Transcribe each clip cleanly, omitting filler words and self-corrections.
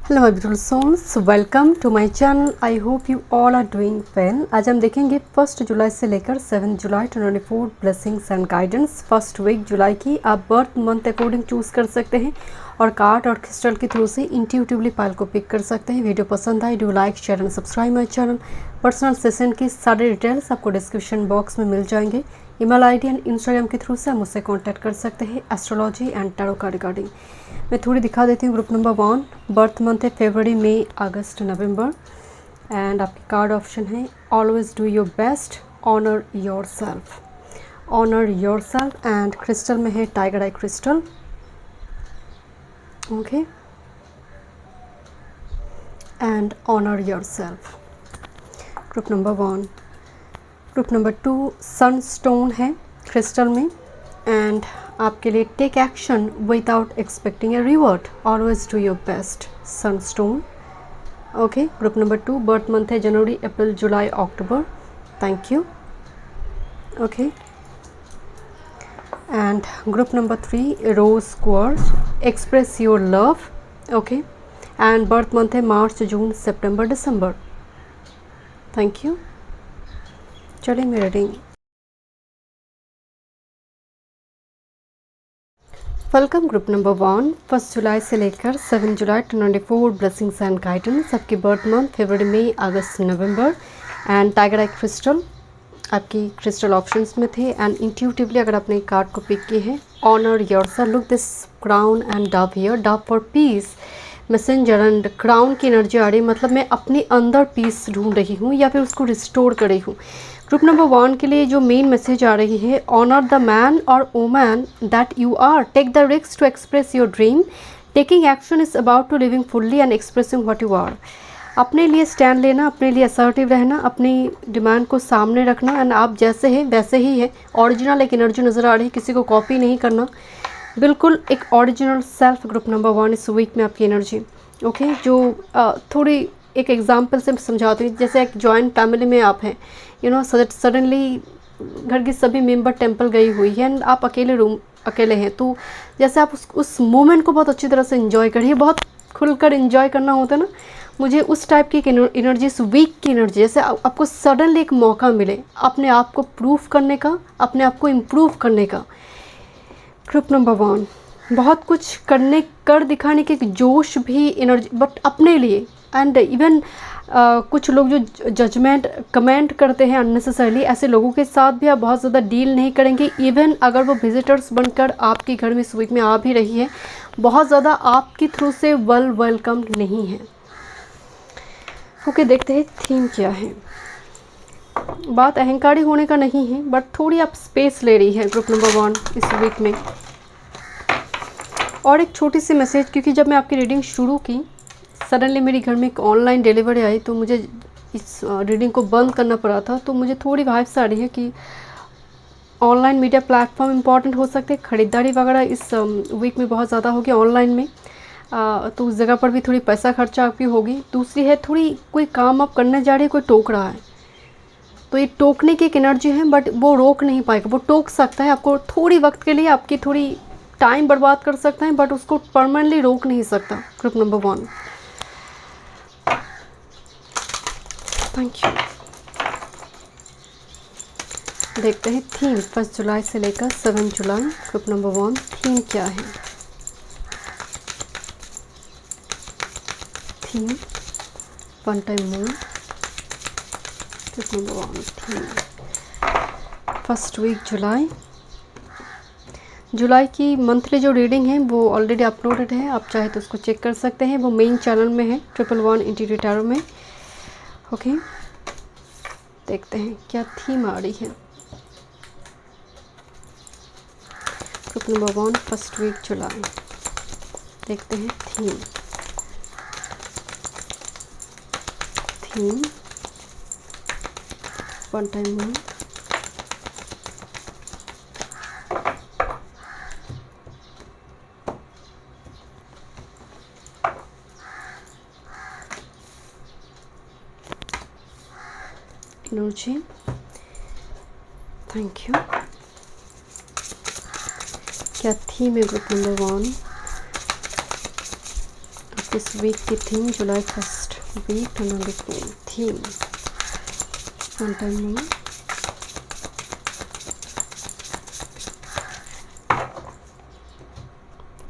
Hello my beautiful souls, welcome to my channel. I hope you all are doing well. आज हम देखेंगे 1 जुलाई से लेकर 7 जुलाई 2024 blessings and guidance. First week जुलाई की आप बर्थ मंथ अकॉर्डिंग चूज़ कर सकते हैं और कार्ड और क्रिस्टल के थ्रू से इंट्यूटिवली फाइल को पिक कर सकते हैं। वीडियो पसंद आए do like share and subscribe my channel. Personal session की सारी डिटेल्स आपको डिस्क्रिप्शन बॉक्स में मिल जाएंगे। ईमेल आईडी एंड इंस्टाग्राम के थ्रू से आप मुझसे कॉन्टैक्ट कर सकते हैं एस्ट्रोलॉजी एंड टैरो का रिगार्डिंग। मैं थोड़ी दिखा देती हूँ। ग्रुप नंबर 1 बर्थ मंथ है फरवरी, मई, अगस्त, नवंबर। एंड आपकी कार्ड ऑप्शन है always do your best, honour yourself, honour yourself. And crystal में है tiger eye crystal. Okay, and honour yourself. Group number 1। Group number 2 sunstone है क्रिस्टल में। एंड आपके लिए take action without expecting a reward, always do your best, sunstone. Okay, group number 2 birth month है जनवरी, अप्रैल, जुलाई, अक्टूबर। Thank you. Okay, and group number 3 rose quartz, express your love. Okay, and birth month है मार्च, जून, सितंबर, दिसंबर। Thank you. चलिए मैं reading. Welcome group number 1 1 जुलाई से लेकर 7 जुलाई 2024 ब्लेसिंग्स एंड गाइडेंस। आपकी बर्थ मंथ फरवरी, मई, अगस्त, नवंबर। एंड टाइगर आई क्रिस्टल आपकी क्रिस्टल ऑप्शंस में थे। एंड इंट्यूटिवली अगर आपने कार्ड को पिक की है, honour yourself, look this crown and dove here, dove for peace, messenger. And crown की एनर्जी आ रही है, मतलब मैं अपने अंदर पीस ढूंढ रही हूँ या फिर उसको रिस्टोर कर रही हूँ। ग्रुप नंबर 1 के लिए जो मेन मैसेज आ रही है, ऑनर द मैन और woman that you are, take the risk to express your dream, taking action is about to living fully and expressing what you are. अपने लिए स्टैंड लेना, अपने लिए असर्टिव रहना, अपनी डिमांड को सामने रखना। एंड आप जैसे हैं वैसे ही है, ओरिजिनल एक एनर्जी नज़र आ रही है, किसी को कॉपी नहीं करना, बिल्कुल एक ओरिजिनल सेल्फ। ग्रुप नंबर 1 इस वीक में आपकी एनर्जी। ओके, जो थोड़ी एक एग्जांपल से समझाती हूँ। जैसे एक जॉइंट फैमिली में आप हैं, सडनली घर की सभी मेंबर टेंपल गई हुई है एंड आप अकेले हैं, तो जैसे आप उस मोमेंट को बहुत अच्छी तरह से एंजॉय करिए। बहुत खुलकर एंजॉय करना होता है ना, मुझे उस टाइप की एनर्जी, इस वीक की एनर्जी, जैसे आपको सडनली एक मौका मिले अपने आप को प्रूफ करने का, अपने आप को इम्प्रूव करने का। ग्रुप नंबर 1 बहुत कुछ कर दिखाने की एक जोश भी, एनर्जी, बट अपने लिए। एंड इवन कुछ लोग जो जजमेंट कमेंट करते हैं अननेसेसरली, ऐसे लोगों के साथ भी आप बहुत ज़्यादा डील नहीं करेंगे। इवन अगर वो विजिटर्स बनकर आपके घर में इस वीक में आ भी रही है, बहुत ज़्यादा आपके थ्रू से वेलकम नहीं है। ओके, देखते हैं थीम क्या है। बात अहंकारी होने का नहीं है, बट थोड़ी आप स्पेस ले रही है ग्रुप नंबर 1 इस वीक में। और एक छोटी सी मैसेज, क्योंकि जब मैं आपकी रीडिंग शुरू की, सडनली मेरे घर में एक ऑनलाइन डिलीवरी आई, तो मुझे इस रीडिंग को बंद करना पड़ा था। तो मुझे थोड़ी वाइब्स आ रही है कि ऑनलाइन मीडिया प्लेटफॉर्म इंपॉर्टेंट हो सकते हैं, ख़रीदारी वगैरह इस वीक में बहुत ज़्यादा होगी ऑनलाइन में। तो उस जगह पर भी थोड़ी पैसा खर्चा आपकी होगी। दूसरी है, थोड़ी कोई काम आप करने जा रही है, कोई टोक रहा है, तो ये टोकने की एक एनर्जी है, बट वो रोक नहीं पाएगा। वो टोक सकता है आपको थोड़ी वक्त के लिए, आपकी थोड़ी टाइम बर्बाद कर सकता है, बट उसको परमानेंटली रोक नहीं सकता। Group number 1, thank you. देखते हैं थीम 1 जुलाई से लेकर 7 जुलाई। ग्रुप नंबर 1 थीम क्या है? Theme one time moon. Group number 1 theme first week जुलाई की मंथली जो रीडिंग है वो ऑलरेडी अपलोडेड है, आप चाहे तो उसको चेक कर सकते हैं। वो मेन चैनल में है, 111 इंटीरियर टैरो में। ओके, देखते हैं क्या थीम आ रही है। ग्रुप नंबर 1 फर्स्ट वीक जुलाई, देखते हैं theme one time moon. Energy, thank you. क्या थीम है ग्रुप नंबर 1 इस वीक की थीम, जुलाई first week 2024 theme. One time में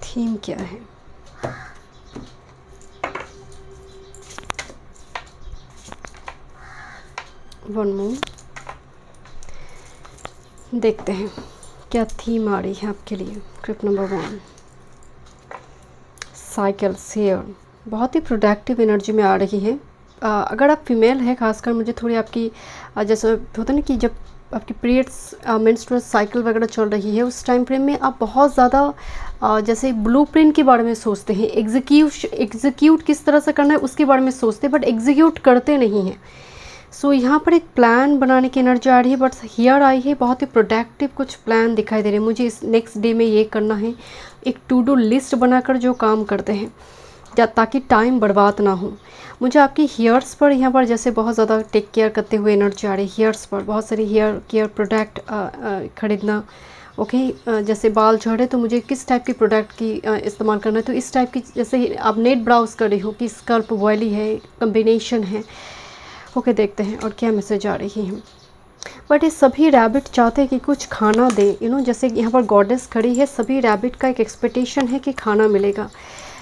थीम क्या है? वन मोर, देखते हैं क्या थीम आ रही है आपके लिए। ग्रुप नंबर 1, साइकिल शेयर, बहुत ही प्रोडक्टिव एनर्जी में आ रही है। अगर आप फीमेल है खासकर, मुझे थोड़ी आपकी जैसे होता है ना कि जब आपकी पीरियड्स मेंस्ट्रुअल साइकिल वगैरह चल रही है, उस टाइम फ्रेम में आप बहुत ज़्यादा जैसे ब्लूप्रिंट के बारे में सोचते हैं, एग्जीक्यूट किस तरह से करना है उसके बारे में सोचते हैं, बट एग्जीक्यूट करते नहीं हैं। सो यहाँ पर एक प्लान बनाने की एनर्जी आ रही है, बट हियर आई है बहुत ही प्रोडक्टिव कुछ प्लान दिखाई दे रहे हैं मुझे। इस नेक्स्ट डे में ये करना है, एक टू डू लिस्ट बनाकर जो काम करते हैं ताकि टाइम बर्बाद ना हो। मुझे आपकी हेयर्स पर यहाँ पर जैसे बहुत ज़्यादा टेक केयर करते हुए एनर्जी आ रही है। हेयर्स पर बहुत सारी हेयर केयर प्रोडक्ट खरीदना। ओके, जैसे बाल झड़े तो मुझे किस टाइप की प्रोडक्ट की इस्तेमाल करना है, तो इस टाइप की, जैसे आप नेट ब्राउज़ कर रही हो कि स्कल्प ऑयली है, कम्बिनेशन है। ओके, देखते हैं और क्या मैसेज आ रही है। बट ये सभी रैबिट चाहते हैं कि कुछ खाना दे, जैसे यहाँ पर गॉडेस खड़ी है, सभी रैबिट का एक एक्सपेक्टेशन है कि खाना मिलेगा।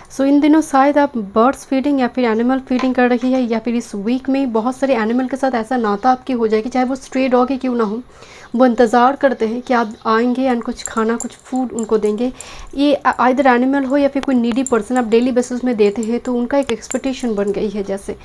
सो इन दिनों शायद आप बर्ड्स फीडिंग या फिर एनिमल फीडिंग कर रही है, या फिर इस वीक में बहुत सारे एनिमल के साथ ऐसा नाता आपकी हो जाएगी, चाहे वो स्ट्रे डॉग ही क्यों ना हो, वो इंतज़ार करते हैं कि आप आएंगे एंड कुछ खाना, कुछ फूड उनको देंगे। ये आइदर एनिमल हो या फिर कोई नीडी पर्सन आप डेली बेसिस में देते हैं, तो उनका एक एक्सपेक्टेशन बन गई है जैसे।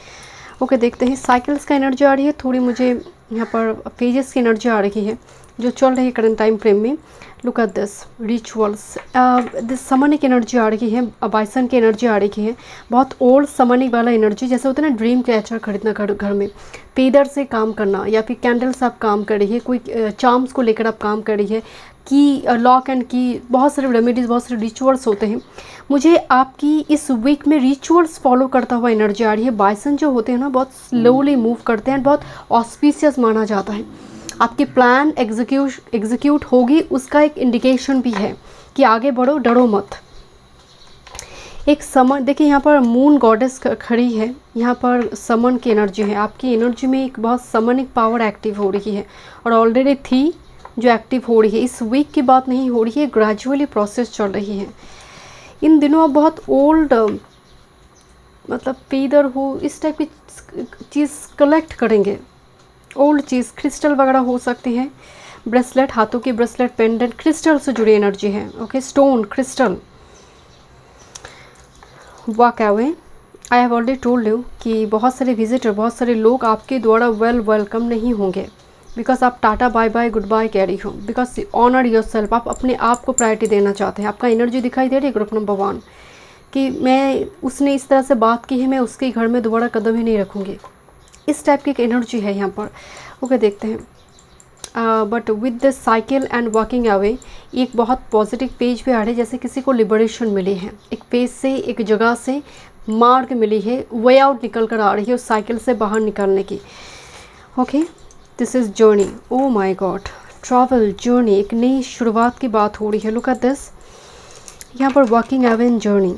ओके, देखते हैं साइकिल्स का एनर्जी आ रही है। थोड़ी मुझे यहाँ पर फेजेस की एनर्जी आ रही है जो चल रही है करंट टाइम फ्रेम में। Look at this rituals, this shamanic energy आ रही है, बाइसन की एनर्जी आ रही है, बहुत ओल्ड समनिक वाला एनर्जी, जैसे होता है ना ड्रीम कैचर खरीदना घर में, पेदर से काम करना, या फिर कैंडल से आप काम कर रही है, कोई चार्म्स को लेकर आप काम कर रही है, की लॉक एंड की, बहुत सारे रेमेडीज़, बहुत सारे रिचुअल्स होते हैं। मुझे आपकी इस वीक में रिचुअल्स फॉलो करता हुआ एनर्जी आ रही है। बाइसन जो होते हैं ना, बहुत स्लोली मूव करते हैं, बहुत ऑस्पिशियस माना जाता है। आपकी प्लान एग्जीक्यूट होगी, उसका एक इंडिकेशन भी है कि आगे बढ़ो, डरो मत। एक समन, देखिए यहाँ पर मून गॉडेस खड़ी है, यहाँ पर समन की एनर्जी है। आपकी एनर्जी में एक बहुत समनिक पावर एक्टिव हो रही है, और ऑलरेडी थी जो एक्टिव हो रही है। इस वीक की बात नहीं हो रही है, ग्रेजुअली प्रोसेस चल रही है। इन दिनों आप बहुत ओल्ड मतलब फीदर हो, इस टाइप की चीज़ कलेक्ट करेंगे। ओल्ड चीज़, क्रिस्टल वगैरह हो सकती है, ब्रेसलेट, हाथों की ब्रेसलेट, पेंडेंट, क्रिस्टल से जुड़ी एनर्जी है। Okay, stone, crystal. Walk away, I have already told you कि बहुत सारे विजिटर, बहुत सारे लोग आपके द्वारा वेलकम नहीं होंगे, बिकॉज आप tata bye bye goodbye कह रही हो, बिकॉज ऑनर योर सेल्फ, आप अपने आप को प्रायोरिटी देना चाहते हैं। आपका एनर्जी दिखाई दे रही है ग्रुप नंबर 1 कि मैं, उसने इस तरह से बात की है, मैं उसके घर में दोबारा कदम ही नहीं रखूँगी, इस टाइप की एक एनर्जी है यहाँ पर। ओके, देखते हैं। But with the cycle and walking away, एक बहुत पॉजिटिव पेज पे आ रही है, जैसे किसी को लिबरेशन मिली है, एक पेज से, एक जगह से मार्ग मिली है, वे आउट निकल कर आ रही है उस साइकिल से बाहर निकलने की। Okay, this is journey, oh my God, travel, journey, एक नई शुरुआत की बात हो रही है। लुक एट दिस, यहाँ पर वॉकिंग अवे इन जर्नी।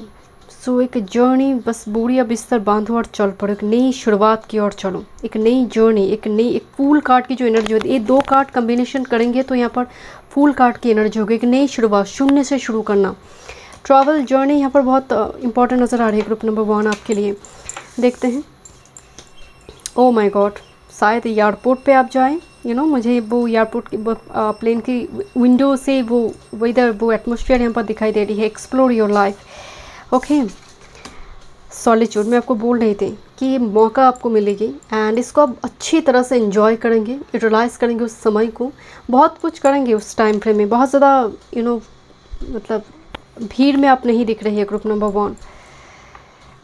सो एक जर्नी, बस बोरिया बिस्तर बांधो और चल पड़ो, एक नई शुरुआत की ओर चलो, एक नई जर्नी, एक फूल कार्ड की जो एनर्जी होती है, ये 2 कार्ड कम्बिनेशन करेंगे तो यहाँ पर फूल कार्ड की एनर्जी होगी, एक नई शुरुआत, शून्य से शुरू करना। ट्रैवल, जर्नी यहाँ पर बहुत इंपॉर्टेंट नज़र आ रही है ग्रुप नंबर 1 आपके लिए। देखते हैं। ओ माई गॉड, शायद एयरपोर्ट पे आप जाएं, मुझे वो एयरपोर्ट की प्लेन की विंडो से वो वेदर, वो एटमॉस्फेयर यहाँ पर दिखाई दे रही है। Explore your life. Okay, solitude, मैं आपको बोल रही थी कि ये मौका आपको मिलेगी एंड इसको आप अच्छी तरह से एंजॉय करेंगे, यूटिलाइज़ करेंगे उस समय को, बहुत कुछ करेंगे उस टाइम फ्रेम में। बहुत ज़्यादा मतलब भीड़ में आप नहीं दिख रही है ग्रुप नंबर 1,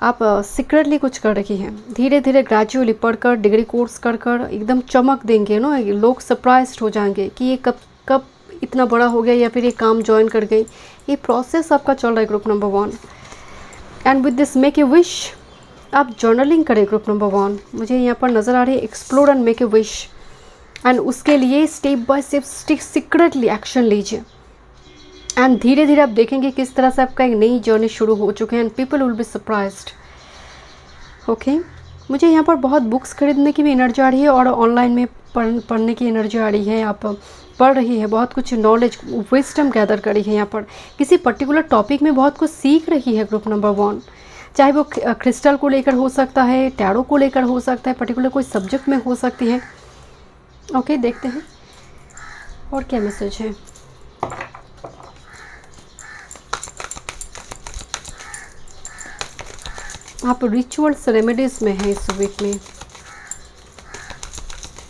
आप सीक्रेटली कुछ कर रही हैं। धीरे धीरे ग्रेजुअली पढ़कर, डिग्री कोर्स कर कर एकदम चमक देंगे लोग सरप्राइज्ड हो जाएंगे कि ये कब इतना बड़ा हो गया, या फिर ये काम ज्वाइन कर गई। ये प्रोसेस आपका चल रहा है group number 1। And with this make a wish, आप जर्नलिंग करें ग्रुप नंबर 1, मुझे यहाँ पर नज़र आ रही है। Explore and make A wish, and उसके लिए step by step secretly action लीजिए। एंड धीरे धीरे आप देखेंगे किस तरह से आपका एक नई जर्नी शुरू हो चुकी है, and people will be surprised. Okay मुझे यहाँ पर बहुत बुक्स खरीदने की भी एनर्जी आ रही है और ऑनलाइन में पढ़ने की एनर्जी आ रही है। आप पढ़ रही है, बहुत कुछ नॉलेज विजडम गैदर करी है यहाँ पर, किसी पर्टिकुलर टॉपिक में बहुत कुछ सीख रही है ग्रुप नंबर 1। चाहे वो क्रिस्टल को लेकर हो सकता है, टैरो को लेकर हो सकता है, पर्टिकुलर कोई सब्जेक्ट में हो सकती है। ओके देखते हैं और क्या मैसेज है। आप रिचुअल्स रेमेडीज में हैं इस वीक में।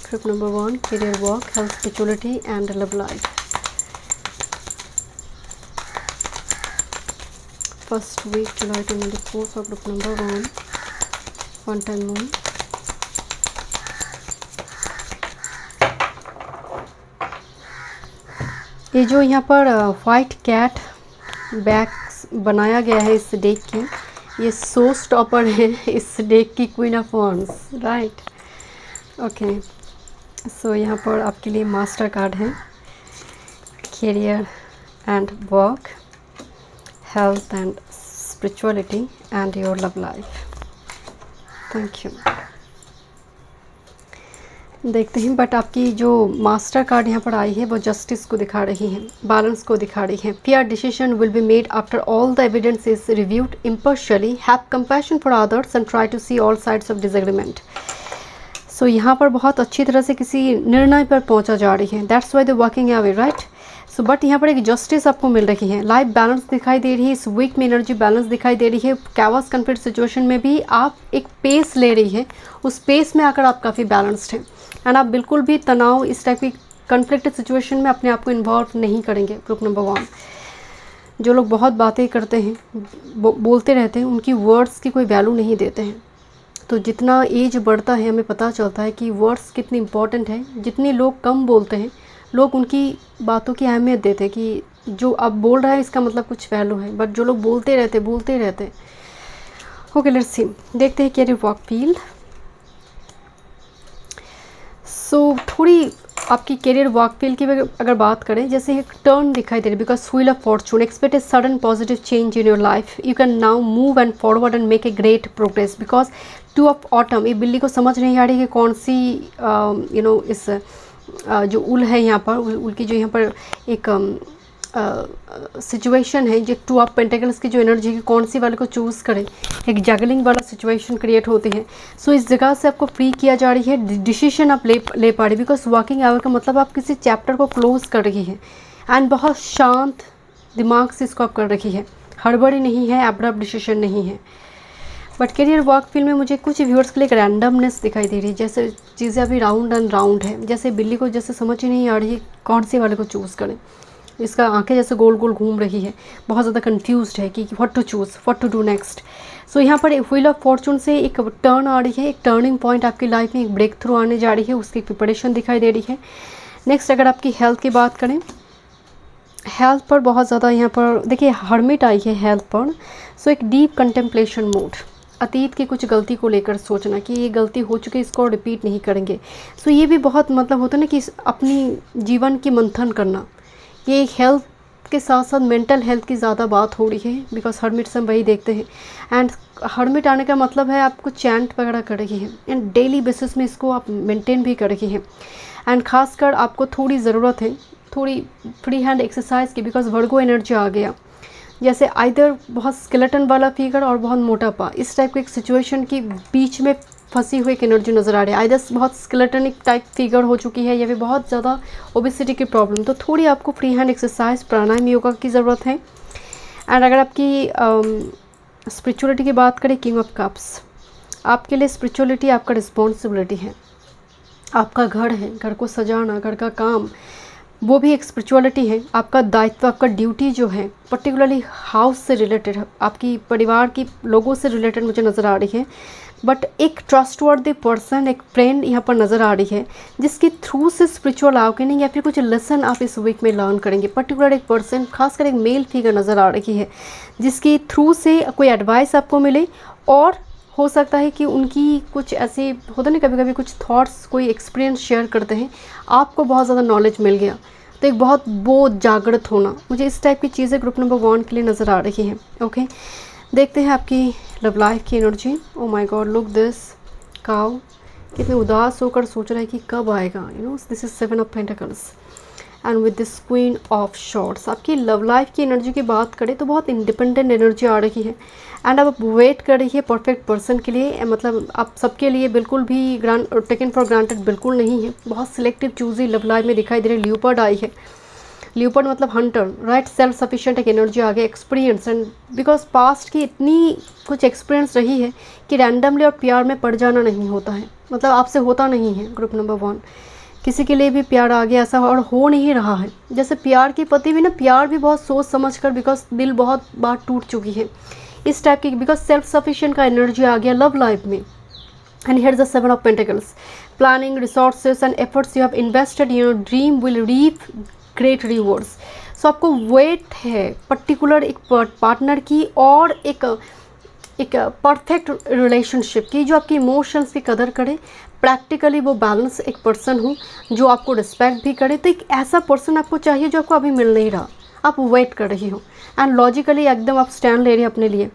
Group number 1 career, work, health, spirituality and love life. First week जुलाई 2024 for group number 1, one time moon. ये जो यहाँ पर वाइट कैट बैग्स बनाया गया है इस डेक की, ये शो स्टॉपर है इस डेक की, queen of wands, right. Okay so यहाँ पर आपके लिए मास्टर कार्ड है, career and work, health and spirituality and your love life. Thank you. देखते हैं, बट आपकी जो मास्टर कार्ड यहाँ पर आई है वो जस्टिस को दिखा रही है, बैलेंस को दिखा रही है। Fair decision will be made after all the evidence is reviewed impartially, have compassion for others and try to see all sides of disagreement. So यहाँ पर बहुत अच्छी तरह से किसी निर्णय पर पहुँचा जा रही है, that's why the working away, right. So but यहाँ पर एक जस्टिस आपको मिल रही है, लाइफ बैलेंस दिखाई दे रही है, इस वीक में एनर्जी बैलेंस दिखाई दे रही है। कैवास कन्फ्लिक्ट सिचुएशन में भी आप एक पेस ले रही है, उस पेस में आकर आप काफ़ी बैलेंस्ड हैं एंड आप बिल्कुल भी तनाव, इस टाइप की कन्फ्लिक्ट सिचुएशन में अपने आप को इन्वॉल्व नहीं करेंगे। ग्रुप नंबर 1 जो लोग बहुत बातें करते हैं, बोलते रहते हैं, उनकी वर्ड्स की कोई वैल्यू नहीं देते हैं। तो जितना एज बढ़ता है हमें पता चलता है कि वर्ड्स कितनी इंपॉर्टेंट है। जितने लोग कम बोलते हैं, लोग उनकी बातों की अहमियत देते हैं कि जो अब बोल रहा है इसका मतलब कुछ वैल्यू है, बट जो लोग बोलते रहते। ओके लेट्स सी, देखते हैं कैरियर वर्क फील्ड। सो थोड़ी आपकी करियर वर्क फील्ड की अगर बात करें, जैसे एक टर्न दिखाई दे रही है, because wheel of Fortune, expect a sudden positive change in your life, you can now move and forward and make a great progress. Because 2 of autumn, ये बिल्ली को समझ नहीं आ रही कि कौन सी इस जो उल है यहाँ पर, उल की जो यहाँ पर एक सिचुएशन है, जो 2 ऑफ पेंटिकल्स की जो एनर्जी है, कौन सी वाले को चूज़ करें, एक जगलिंग वाला सिचुएशन क्रिएट होती है। सो इस जगह से आपको फ्री किया जा रही है, डिसीजन आप ले पा रही, बिकॉज वर्किंग आवर का मतलब आप किसी चैप्टर को क्लोज कर रही है एंड बहुत शांत दिमाग से इसको आप कर रही है, हड़बड़ी नहीं है, एब्रप्ट डिसीजन नहीं है। बट करियर वर्क फील्ड में मुझे कुछ व्यूअर्स के लिए एक रैंडमनेस दिखाई दे रही है, जैसे चीज़ें अभी राउंड एंड राउंड है, जैसे बिल्ली को जैसे समझ ही नहीं आ रही है कौन से वाले को चूज़ करें, इसका आंखें जैसे गोल गोल घूम रही है, बहुत ज़्यादा कंफ्यूज्ड है कि what to choose, what to do next. So यहाँ पर व्हील ऑफ फॉर्चून से एक टर्न आ रही है, एक टर्निंग पॉइंट आपकी लाइफ में, एक ब्रेक थ्रू आने जा रही है, उसकी प्रिपरेशन दिखाई दे रही है। नेक्स्ट अगर आपकी हेल्थ की बात करें, हेल्थ पर बहुत ज़्यादा यहाँ पर देखिए हर्मिट आई है हेल्थ पर। सो एक डीप कंटेम्पलेशन मोड, अतीत की कुछ गलती को लेकर सोचना कि ये गलती हो चुकी है, इसको रिपीट नहीं करेंगे। सो ये भी बहुत मतलब होता है ना कि अपनी जीवन की मंथन करना, ये हेल्थ के साथ साथ मेंटल हेल्थ की ज़्यादा बात हो रही है, बिकॉज हर्मिट से हम वही देखते हैं। एंड हर्मिट आने का मतलब है आपको चैंट वगैरह कर रही है एंड डेली बेसिस में इसको आप मेंटेन भी कर रही है। एंड ख़ासकर आपको थोड़ी ज़रूरत है थोड़ी फ्री हैंड एक्सरसाइज की, बिकॉज वर्गो एनर्जी आ गया, जैसे आइदर बहुत स्केलेटन वाला फिगर और बहुत मोटापा, इस टाइप के एक सिचुएशन की बीच में फंसी हुई एक एनर्जी नज़र आ रही है। आइदर बहुत स्केलेटनिक टाइप फिगर हो चुकी है या फिर बहुत ज़्यादा ओबेसिटी की प्रॉब्लम, तो थोड़ी आपको फ्री हैंड एक्सरसाइज, प्राणायाम, योगा की ज़रूरत है। एंड अगर आपकी स्पिरिचुअलिटी की बात करें, किंग ऑफ कप्स, आपके लिए स्पिरिचुअलिटी आपका रिस्पॉन्सिबिलिटी है, आपका घर है, घर को सजाना, घर का काम, वो भी एक स्पिरिचुअलिटी है, आपका दायित्व, आपका ड्यूटी जो है, पर्टिकुलरली हाउस से रिलेटेड, आपकी परिवार की लोगों से रिलेटेड मुझे नज़र आ रही है। बट एक ट्रस्टवर्दी पर्सन, एक फ्रेंड यहाँ पर नज़र आ रही है, जिसके थ्रू से स्पिरिचुअल आओगे नहीं या फिर कुछ लेसन आप इस वीक में लर्न करेंगे। पर्टिकुलर एक पर्सन, खासकर एक मेल फिगर नज़र आ रही है, जिसके थ्रू से कोई एडवाइस आपको मिले, और हो सकता है कि उनकी कुछ ऐसे होता नहीं, कभी कभी कुछ थॉट्स, कोई एक्सपीरियंस शेयर करते हैं, आपको बहुत ज़्यादा नॉलेज मिल गया, तो एक बहुत बोध जागृत होना, मुझे इस टाइप की चीज़ें ग्रुप नंबर 1 के लिए नज़र आ रही हैं। ओके देखते हैं आपकी लव लाइफ की energy. O my God, look this cow, कितने उदास होकर सोच रहा है कि कब आएगा। This is 7 of pentacles and with this queen of shorts. आपकी लव लाइफ की एनर्जी की बात करें तो बहुत इंडिपेंडेंट एनर्जी आ रही है एंड अब वेट कर रही है परफेक्ट पर्सन के लिए। मतलब आप सबके लिए बिल्कुल भी टेकन फॉर ग्रांटेड बिल्कुल नहीं है। बहुत सिलेक्टिव चूजी लव लाइफ में दिखाई दे रही है। ल्यूपर्ड आई है। ल्यूपर्ड मतलब हंटर, राइट। सेल्फ सफिशिएंट एक एनर्जी आ गई, एक्सपीरियंस एंड बिकॉज पास्ट की इतनी कुछ एक्सपीरियंस रही है कि रैंडमली और प्यार में पड़ जाना नहीं होता है। मतलब आपसे होता नहीं है। ग्रुप नंबर 1 किसी के लिए भी प्यार आ गया ऐसा और हो नहीं रहा है। जैसे प्यार की पति भी ना, प्यार भी बहुत सोच समझ कर, बिकॉज दिल बहुत बार टूट चुकी है इस टाइप की, बिकॉज सेल्फ सफिशिएंट का एनर्जी आ गया लव लाइफ में। And here the 7 of pentacles, planning, resources and efforts you have invested in your dream will reap great rewards. So आपको वेट है पर्टिकुलर एक पार्टनर की और एक परफेक्ट रिलेशनशिप की, जो आपकी इमोशंस की कदर करे, प्रैक्टिकली वो बैलेंस एक पर्सन हो जो आपको रिस्पेक्ट भी करे। तो एक ऐसा पर्सन आपको चाहिए जो आपको अभी मिल नहीं रहा, आप वेट कर रही हो एंड लॉजिकली एकदम आप स्टैंड ले रही हैं अपने लिए।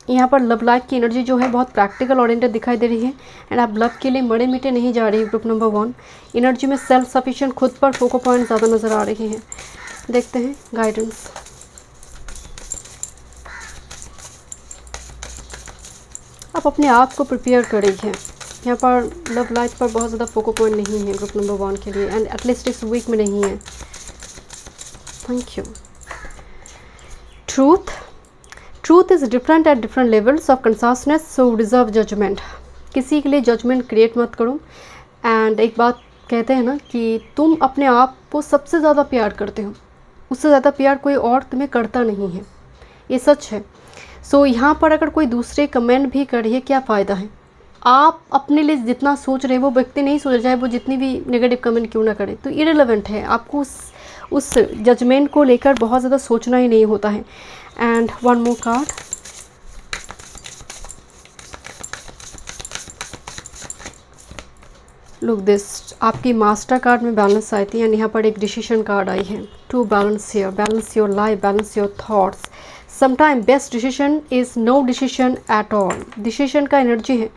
यहाँ पर लव लाइफ की एनर्जी जो है बहुत प्रैक्टिकल ओरिएंटेड दिखाई दे रही है एंड आप लव के लिए मरे मिटे नहीं जा रही। ग्रुप नंबर 1 एनर्जी में सेल्फ सफिशिएंट, खुद पर फोको पॉइंट ज़्यादा नज़र आ रही है। देखते हैं गाइडेंस। आप अपने आप को प्रिपेयर करिए। यहाँ पर लव लाइफ पर बहुत ज़्यादा फोको पॉइंट नहीं है ग्रुप नंबर 1 के लिए एंड एटलीस्ट इस वीक में नहीं है। Thank you. Truth is different at different levels of consciousness, so deserve judgment. किसी के लिए जजमेंट क्रिएट मत करो। एंड एक बात कहते हैं ना कि तुम अपने आप को सबसे ज़्यादा प्यार करते हो, उससे ज़्यादा प्यार कोई और तुम्हें करता नहीं है, ये सच है। सो यहाँ पर अगर कोई दूसरे कमेंट भी करिए, क्या फ़ायदा है। आप अपने लिए जितना सोच रहे वो व्यक्ति नहीं सोच रहा, चाहे वो जितनी भी नेगेटिव कमेंट क्यों ना करे, तो इरेलेवेंट है। आपको उस जजमेंट को लेकर बहुत ज़्यादा सोचना ही नहीं होता है। And one more card, look this, आपकी मास्टर कार्ड में बैलेंस आई थी एंड यहाँ पर एक डिसीजन कार्ड आई है। To balance here, balance your life, balance your thoughts. Sometime best decision is no decision at all. Decision का एनर्जी है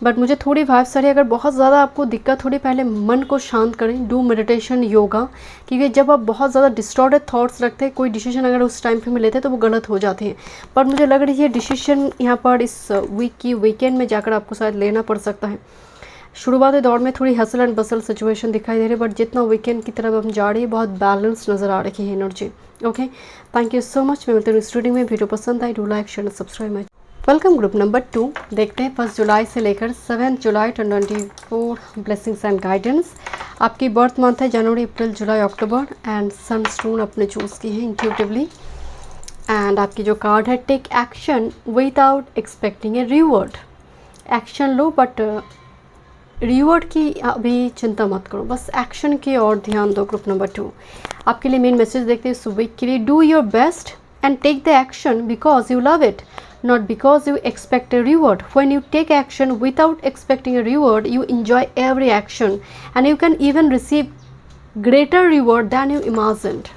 बट मुझे थोड़ी वाइब्स आ रही है, अगर बहुत ज़्यादा आपको दिक्कत, थोड़ी पहले मन को शांत करें, डू मेडिटेशन, योगा, क्योंकि जब आप बहुत ज़्यादा डिस्टॉर्टेड थॉट्स रखते हैं, कोई डिसीजन अगर उस टाइम पे में लेते हैं तो वो गलत हो जाते हैं। पर मुझे लग रही है डिसीजन यहाँ पर इस वीक की वीकेंड में जाकर आपको शायद लेना पड़ सकता है। शुरुआती दौर में थोड़ी हसल एंड बसल सिचुएशन दिखाई दे रही है बट जितना वीकेंड की तरफ हम जा रहे हैं बहुत बैलेंस नज़र आ रही है energy. Okay, thank you so much. मैं मिलती हूँ इस रीडिंग में। वीडियो पसंद आई, डू लाइक, शेयर, सब्सक्राइब माई। Welcome group number 2। देखते हैं 1 जुलाई से लेकर 7 जुलाई 2024 ब्लेसिंग्स एंड गाइडेंस। आपकी बर्थ मंथ है जनवरी, अप्रैल, जुलाई, अक्टूबर एंड सनस्टोन अपने चूज़ की है इंट्यूटिवली। एंड आपकी जो कार्ड है, take action without expecting a reward. Action लो बट रिवॉर्ड की अभी चिंता मत करो, बस एक्शन की ओर ध्यान दो। ग्रुप नंबर 2 आपके लिए मेन मैसेज देखते हैं इस वीक के लिए। Do your best and take the action because you love it, not because you expect a reward. When you take action without expecting a reward, you enjoy every action and you can even receive greater reward than you imagined.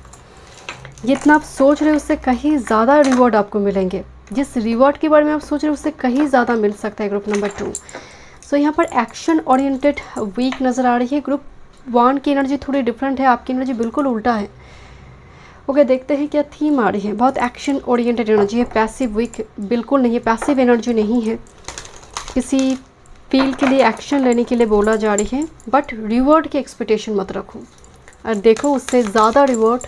जितना आप सोच रहे हो उससे कहीं ज़्यादा reward आपको मिलेंगे। जिस रिवॉर्ड के बारे में आप सोच रहे हो उससे कहीं ज़्यादा मिल सकता है। ग्रुप नंबर 2 सो यहाँ पर एक्शन ओरिएंटेड वीक नज़र आ रही है। ग्रुप 1 की एनर्जी थोड़ी डिफरेंट है, आपकी एनर्जी बिल्कुल उल्टा है। ओके, देखते हैं क्या थीम आ रही है। बहुत एक्शन ओरिएंटेड एनर्जी है, पैसिव वीक बिल्कुल नहीं है, पैसिव एनर्जी नहीं है। किसी फील्ड के लिए एक्शन लेने के लिए बोला जा रही है बट रिवॉर्ड की एक्सपेक्टेशन मत रखो और देखो उससे ज़्यादा रिवॉर्ड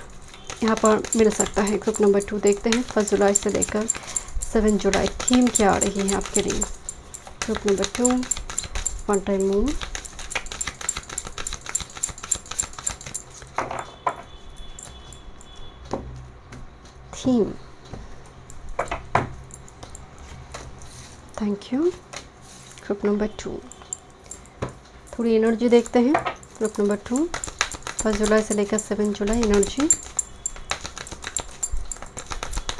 यहाँ पर मिल सकता है। ग्रुप नंबर 2 देखते हैं 1 जुलाई से लेकर 7 जुलाई थीम क्या आ रही है आपके लिए। Group number 2 one time moon, theme, thank you. Group number 2 थोड़ी एनर्जी देखते हैं। ग्रुप नंबर 2 1 जुलाई से लेकर 7 जुलाई एनर्जी।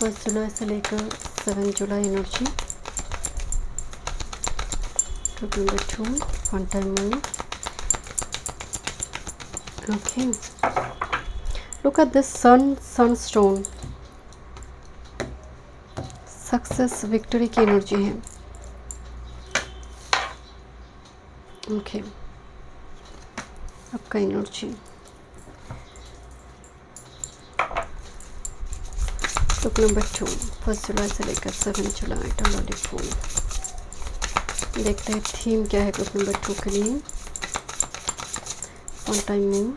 1 जुलाई से लेकर 7 जुलाई energy. Group number 2 one time moon. Okay, look at this sunstone success victory की एनर्जी है। ओके, आपका एनर्जी ग्रुप नंबर 2 1 जुलाई से लेकर 7 जुलाई 2024। देखते हैं थीम क्या है ग्रुप नंबर 2 के लिए। One time move,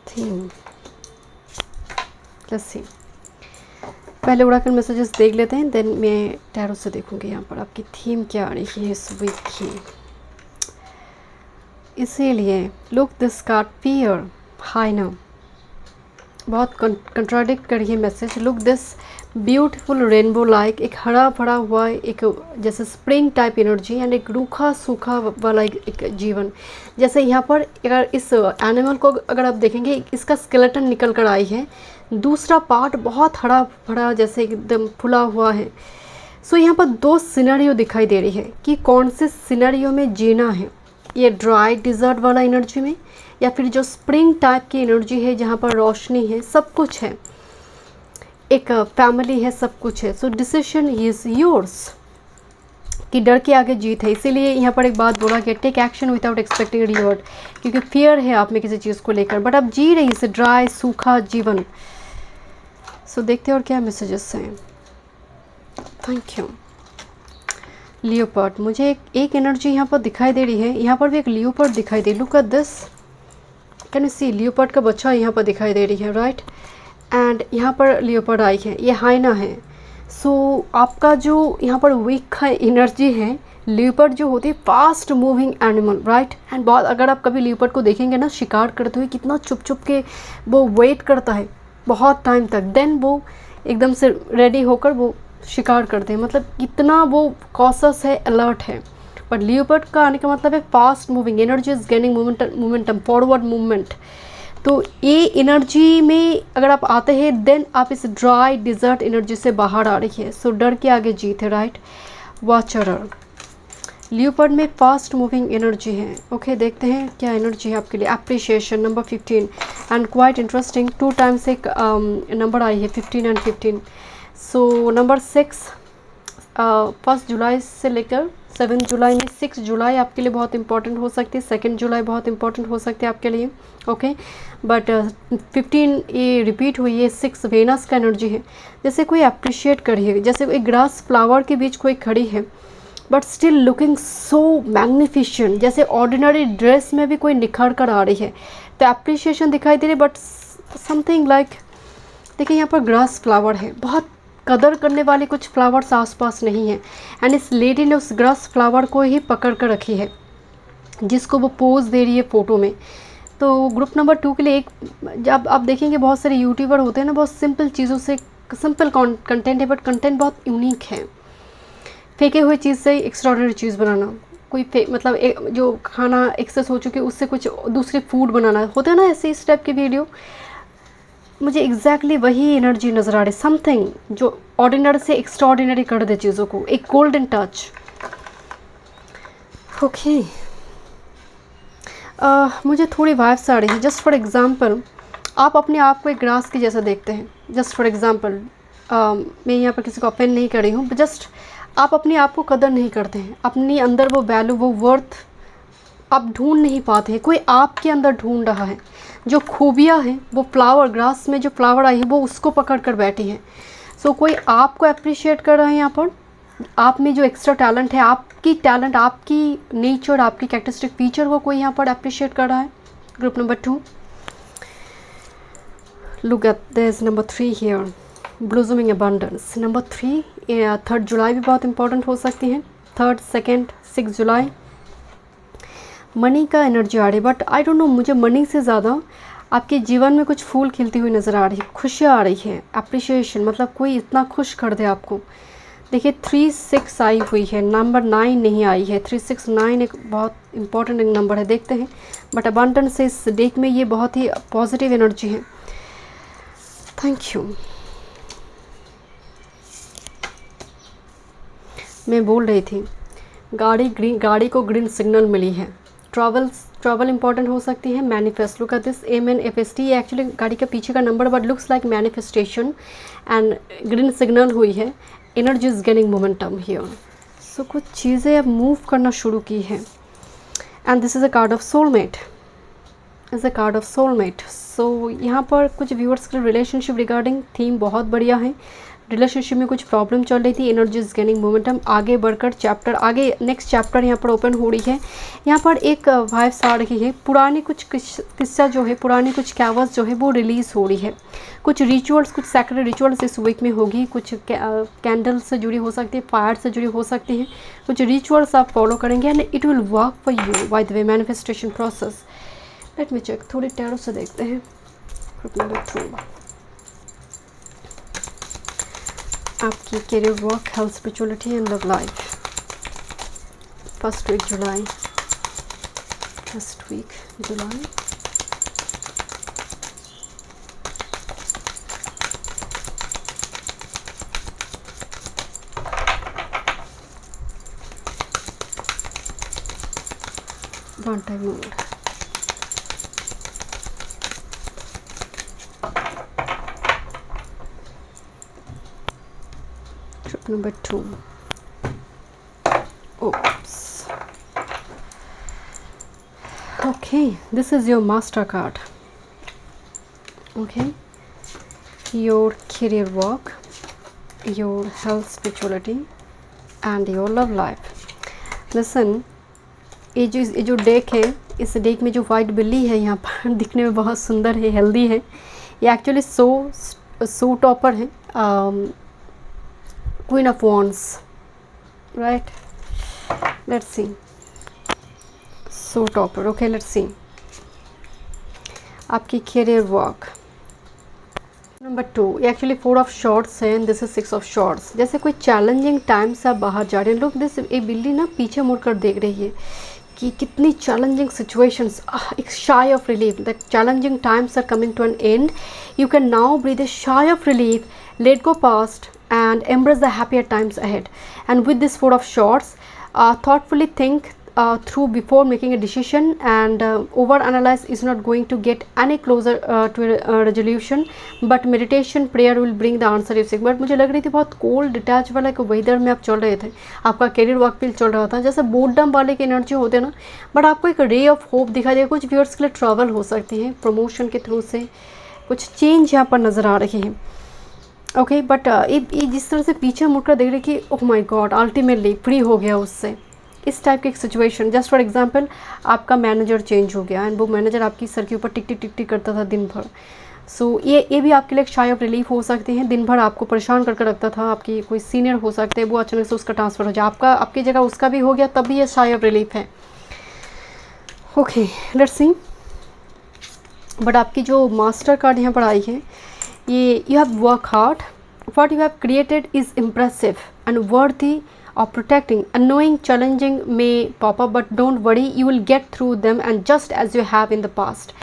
theme. Let's see, पहले ओरेकल मैसेजेस देख लेते हैं, देन मैं टैरो से देखूंगी यहाँ पर आपकी थीम क्या आ रही है इस वीक की। इसीलिए look this card fear high ना, बहुत कंट्राडिक्ट करिए message. Look this beautiful rainbow like, एक हरा भरा हुआ एक जैसे स्प्रिंग टाइप एनर्जी एंड एक रूखा सूखा वाला एक जीवन। जैसे यहाँ पर अगर इस एनिमल को अगर आप देखेंगे, इसका स्केलेटन निकल कर आई है, दूसरा पार्ट बहुत हरा भरा जैसे एकदम फुला हुआ है। सो यहाँ पर 2 सिनेरियो दिखाई दे रही है कि कौन से सिनेरियो में जीना है, ये ड्राई डिज़र्ट वाला एनर्जी में या फिर जो स्प्रिंग टाइप की एनर्जी है जहाँ पर रोशनी है, सब कुछ है, एक फैमिली है, सब कुछ है। सो डिसीजन इज़ योर्स, कि डर के आगे जीत है। इसीलिए यहाँ पर एक बात बोला कि take action without expecting reward, क्योंकि फियर है आप में किसी चीज़ को लेकर, बट आप जी रही इसे ड्राई सूखा जीवन। सो देखते हैं और क्या मैसेजेस हैं। Thank you. लियोपर्ड, मुझे एक एनर्जी यहाँ पर दिखाई दे रही है, यहाँ पर भी एक लियोपर्ड दिखाई दे। Look at this, can you see, leopard का बच्चा यहाँ पर दिखाई दे रही है, राइट। एंड यहाँ पर लियोपर्ड आई है, ये हाइना है। सो आपका जो यहाँ पर वीक का एनर्जी है, लियोपर्ड जो होती है fast moving animal, right. And बहुत, अगर आप कभी लियोपर्ड को देखेंगे ना शिकार करते हुए, कितना छुप छुप के वो वेट करता है बहुत टाइम तक, देन वो एकदम से रेडी होकर वो शिकार करते हैं। मतलब कितना वो कॉशस है, अलर्ट है। बट लियोपर्ड का आने का मतलब है fast moving, energy is gaining momentum, forward movement. तो ये एनर्जी में अगर आप आते हैं, देन आप इस ड्राई डिजर्ट एनर्जी से बाहर आ रही है। सो डर के आगे जीत है, राइट। वॉचरर, लियोपर्ड में फास्ट मूविंग एनर्जी है। ओके, देखते हैं क्या एनर्जी है आपके लिए। Appreciation number 15 and quite interesting, 2 times एक नंबर आई है 15 एंड 15। सो नंबर 6 1 जुलाई से लेकर 7 जुलाई में, 6 जुलाई आपके लिए बहुत इंपॉर्टेंट हो सकती है, 2 जुलाई बहुत इंपॉर्टेंट हो सकती है आपके लिए। ओके, बट 15 ये रिपीट हुई है, 6 वेनस का एनर्जी है। जैसे कोई अप्रिशिएट करिए, जैसे एक ग्रास फ्लावर के बीच कोई खड़ी है but still looking so magnificent, जैसे ऑर्डिनरी ड्रेस में भी कोई निखर कर आ रही है, तो अप्रिशिएशन दिखाई दे रही है। बट समथिंग लाइक, देखिए यहाँ पर ग्रास फ्लावर है, बहुत कदर करने वाले कुछ फ्लावर्स आसपास नहीं है, एंड इस लेडी ने उस ग्रास फ्लावर को ही पकड़ कर रखी है, जिसको वो पोज दे रही है फ़ोटो में। तो ग्रुप नंबर 2 के लिए एक, जब आप देखेंगे बहुत सारे यूट्यूबर होते हैं ना, बहुत सिंपल चीज़ों से, सिंपल कंटेंट है बट कंटेंट बहुत यूनिक है। फेंके हुए चीज़ से एक्स्ट्राऑर्डिनरी चीज़ बनाना, कोई मतलब जो खाना एक्सेस हो चुके उससे कुछ दूसरे फूड बनाना, होता है ना ऐसे इस टाइप की वीडियो। मुझे एग्जैक्टली वही एनर्जी नज़र आ रही, समथिंग जो ऑर्डिनरी से एक्स्ट्राऑर्डिनरी कर दे चीज़ों को, एक गोल्डन टच। ओके, मुझे थोड़ी वाइब्स आ रही है। जस्ट फॉर एग्जांपल, आप अपने आप को एक ग्रास के जैसा देखते हैं। जस्ट फॉर एग्जांपल, मैं यहाँ पर किसी को ऑफेंड नहीं कर रही हूँ, जस्ट आप अपने आप को कदर नहीं करते हैं, अपने अंदर वो वैल्यू, वो वर्थ आप ढूंढ नहीं पाते हैं, कोई आपके अंदर ढूंढ रहा है। जो खूबियाँ हैं, वो फ्लावर, ग्रास में जो फ्लावर आई है वो उसको पकड़ कर बैठी है। सो कोई आपको अप्रिशिएट कर रहा है यहाँ पर, आप में जो एक्स्ट्रा टैलेंट है, आपकी टैलेंट, आपकी नेचर, आपकी कैरेक्टरिस्टिक फीचर को कोई यहाँ पर अप्रिशिएट कर रहा है। Group number 2, look at this number 3 here, blossoming abundance. Number 3, 3 जुलाई भी बहुत इंपॉर्टेंट हो सकती है, 3, 2, 6 जुलाई। मनी का एनर्जी आ रही है, बट आई डोंट नो, मुझे मनी से ज़्यादा आपके जीवन में कुछ फूल खिलती हुई नज़र आ रही है, खुशियाँ आ रही है, अप्रिशिएशन, मतलब कोई इतना खुश कर दे आपको। देखिए 3, 6 आई हुई है, नंबर 9 नहीं आई है। 3, 6, 9 एक बहुत इंपॉर्टेंट नंबर है, देखते हैं। बट अबंडेंस से इस डेक में ये बहुत ही पॉजिटिव एनर्जी है। Thank you. मैं बोल रही थी, गाड़ी को ग्रीन सिग्नल मिली है। ट्रैवल इंपॉर्टेंट हो सकती है। Manifest, look at this MNFST, ये एक्चुअली गाड़ी के पीछे का number but looks like manifestation and green signal हुई है। Energy is gaining momentum here. So कुछ चीज़ें अब मूव करना शुरू की है। And this is a card of soulmate, is a card of soulmate. So यहाँ पर कुछ व्यूअर्स के रिलेशनशिप रिगार्डिंग थीम बहुत बढ़िया है। रिलेशनशिप में कुछ प्रॉब्लम चल रही थी, एनर्जी इज गेनिंग मोमेंटम, आगे बढ़कर चैप्टर, आगे नेक्स्ट चैप्टर यहाँ पर ओपन हो रही है। यहाँ पर एक वाइब्स आ रही है, पुरानी कुछ किस्सा जो है, पुरानी कुछ कैवस जो है वो रिलीज़ हो रही है। कुछ रिचुअल्स, कुछ सैक्रेड रिचुअल्स इस वीक में होगी। कुछ कैंडल से जुड़ी हो सकती है, फायर से जुड़ी हो सकती है। कुछ रिचुअल्स आप फॉलो करेंगे and it will work for you by the way manifestation process. Let me check, थोड़ी टैरो से देखते हैं। ग्रुप नंबर 2 आपकी career, work, health, spirituality and love life. First week July, first week July. One time mode. Trip number 2. Oops. Okay, this is your master card. Okay, your career, work, your health, spirituality and your love life. Listen, ये जो deck है, इस deck में जो white बिल्ली है यहाँ पर दिखने में बहुत सुंदर है, हेल्दी है। ये एक्चुअली सो टॉपर है, Queen of Wands, right? Let's see. So topper. Okay, let's see. आपकी career, work. नंबर 2, ये एक्चुअली 4 ऑफ शॉर्ट्स है and this is 6 of shorts. जैसे कोई चैलेंजिंग टाइम से आप बाहर जा रहे हैं। लोग दिस, ये बिल्ली ना पीछे मुड़कर देख रही है कि कितनी चैलेंजिंग सिचुएशंस, एक sigh of relief, that challenging times are coming to an end. You can now breathe a sigh of relief, let go past and embrace the happier times ahead. And with this 4 of swords, thoughtfully think through before making a decision, and over analyze is not going to get any closer to a resolution, but meditation, prayer will bring the answer you seek. But मुझे लग रही थी बहुत cold detach वाला एक weather में आप चल रहे थे, आपका करियर वर्क फील चल रहा था, जैसे बोर्डम वाले की एनर्जी होते ना, बट आपको एक रे ऑफ होप दिखाई देगा। कुछ व्यूअर्स के लिए ट्रैवल हो सकती है, प्रमोशन के थ्रू से कुछ चेंज यहाँ पर नज़र आ रही है। ओके, बट ये जिस तरह से पीछे मुड़कर देख रहे कि oh my God, ultimately free हो गया उससे, इस टाइप की एक सिचुएशन। जस्ट फॉर एग्जांपल, आपका मैनेजर चेंज हो गया एंड वो मैनेजर आपकी सर के ऊपर टिक टिक करता था दिन भर। सो ये भी आपके लिए एक शाई ऑफ रिलीफ हो सकती है। दिन भर आपको परेशान करके रखता था, आपकी कोई सीनियर हो सकते हैं, वो अचानक से उसका ट्रांसफ़र हो जाए, आपकी जगह उसका भी हो गया, तब भी ये शाई ऑफ रिलीफ है। Okay, let's see. बट आपकी जो मास्टर कार्ड यहाँ पर आई है, ये you have work hard, what you have created is impressive and worthy of protecting, and knowing challenging may pop up but don't worry, you will get through them and just as you have in the past.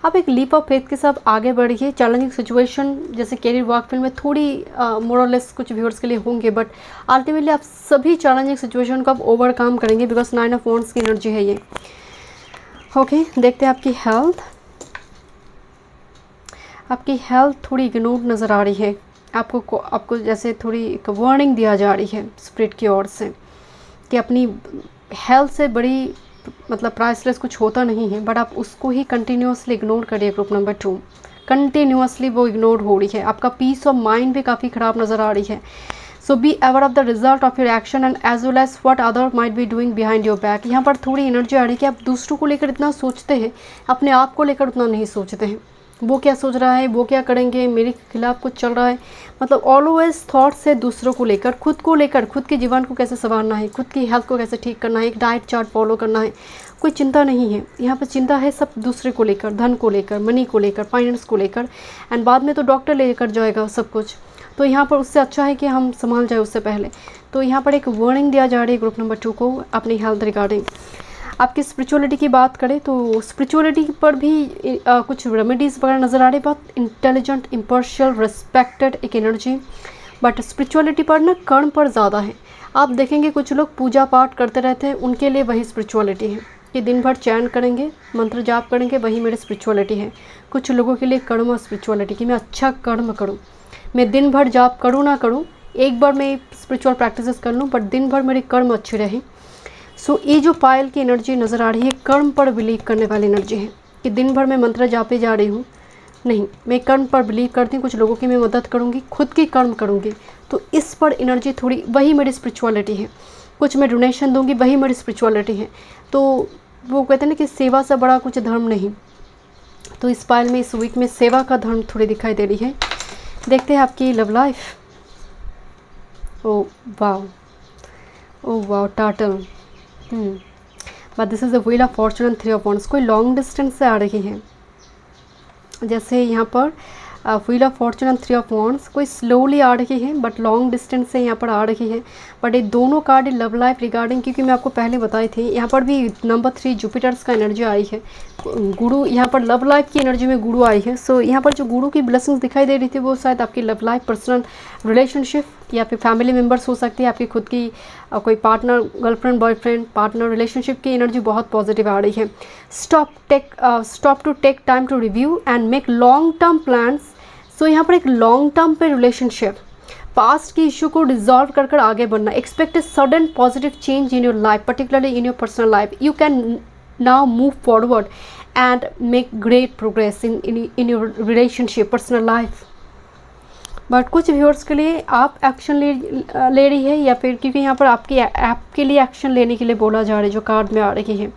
आप एक leap of faith के साथ आगे बढ़िए। Challenging situation जैसे career work field में थोड़ी मोरलेस कुछ व्यूअर्स के लिए होंगे, बट अल्टीमेटली आप सभी चैलेंजिंग सिचुएशन को आप ओवरकम करेंगे बिकॉज 9 ऑफ वॉन्ड्स की एनर्जी है ये। ओके, देखते हैं आपकी हेल्थ। आपकी हेल्थ थोड़ी इग्नोर नज़र आ रही है। आपको जैसे थोड़ी एक वार्निंग दिया जा रही है स्पिरिट की ओर से कि अपनी हेल्थ से बड़ी मतलब प्राइसलेस कुछ होता नहीं है, बट आप उसको ही कंटिन्यूसली इग्नोर करिए। ग्रुप नंबर 2, कंटिन्यूसली वो इग्नोर हो रही है। आपका पीस ऑफ माइंड भी काफ़ी ख़राब नज़र आ रही है। So be aware of the result of your action and as well as what other might be doing behind your back. यहाँ पर थोड़ी एनर्जी आ रही है कि आप दूसरों को लेकर इतना सोचते हैं, अपने आप को लेकर उतना नहीं सोचते हैं। वो क्या सोच रहा है, वो क्या करेंगे, मेरे खिलाफ कुछ चल रहा है, मतलब ऑलवेज थॉट्स है दूसरों को लेकर, खुद को लेकर, खुद के जीवन को कैसे संवारना है, खुद की हेल्थ को कैसे ठीक करना है, एक डाइट चार्ट फॉलो करना है, कोई चिंता नहीं है। यहाँ पर चिंता है सब दूसरे को लेकर, धन को लेकर, मनी को लेकर, फाइनेंस को लेकर, एंड बाद में तो डॉक्टर लेकर जाएगा सब कुछ। तो यहाँ पर उससे अच्छा है कि हम संभाल जाए उससे पहले। तो यहाँ पर एक वार्निंग दिया जा रही है ग्रुप नंबर 2 को अपनी हेल्थ रिगार्डिंग। आपकी स्पिरिचुअलिटी की बात करें तो स्पिरिचुअलिटी पर भी कुछ रेमेडीज़ वगैरह नज़र आ रही है। बहुत इंटेलिजेंट, इम्पार्शियल, रिस्पेक्टेड एक एनर्जी, बट स्पिरिचुअलिटी पर ना कर्म पर ज़्यादा है। आप देखेंगे कुछ लोग पूजा पाठ करते रहते हैं, उनके लिए वही स्पिरिचुअलिटी है कि दिन भर चैन करेंगे, मंत्र जाप करेंगे, वही मेरी स्पिरिचुअलिटी है। कुछ लोगों के लिए कर्म और स्पिरिचुअलिटी कि मैं अच्छा कर्म करूँ, मैं दिन भर जाप करूँ ना करूँ, एक बार मैं स्पिरिचुअल प्रैक्टिसेस कर लूँ बट दिन भर मेरे कर्म अच्छे रहें। सो ये जो पायल की एनर्जी नज़र आ रही है, कर्म पर बिलीव करने वाली एनर्जी है कि दिन भर मैं मंत्र जापे जा रही हूँ, नहीं, मैं कर्म पर बिलीव करती हूँ, कुछ लोगों की मैं मदद करूँगी, खुद की कर्म करूँगी, तो इस पर एनर्जी थोड़ी, वही मेरी स्पिरिचुअलिटी है। कुछ मैं डोनेशन दूँगी, वही मेरी स्पिरिचुअलिटी है। तो वो कहते हैं ना कि सेवा से बड़ा कुछ धर्म नहीं, तो इस पायल में इस वीक में सेवा का धर्म थोड़ी दिखाई दे रही है। देखते हैं आपकी love life. Oh wow total, but this is the wheel of fortune and 3 of wands. कोई लॉन्ग डिस्टेंस से आ रही है, जैसे यहाँ पर wheel of fortune and 3 of wands, कोई स्लोली आ रही है बट लॉन्ग डिस्टेंस से यहाँ पर आ रही है। बट ये दोनों कार्ड लव लाइफ रिगार्डिंग, क्योंकि मैं आपको पहले बताई थी, यहाँ पर भी नंबर 3 जुपिटर्स का एनर्जी आई है, गुरु, यहाँ पर लव लाइफ की एनर्जी में गुरु आई है। सो यहाँ पर जो गुरु की ब्लेसिंग्स दिखाई दे रही थी वो शायद आपकी लव लाइफ, पर्सनल रिलेशनशिप या फिर फैमिली मेम्बर्स हो सकती है, आपकी खुद की कोई partner, girlfriend boyfriend partner relationship की एनर्जी बहुत पॉजिटिव आ रही है। Stop to take time to review and make long term plans. So यहाँ पर एक लॉन्ग टर्म पे रिलेशनशिप, पास्ट की इशू को डिजॉल्व कर आगे बढ़ना, expect a sudden positive change in your life, particularly in your personal life. You can now move forward and make great progress in your relationship, personal life. But कुछ viewers के लिए आप action ले रही है, या फिर क्योंकि यहाँ पर आपके लिए एक्शन लेने के लिए बोला जा रहा है जो कार्ड में आ रही है।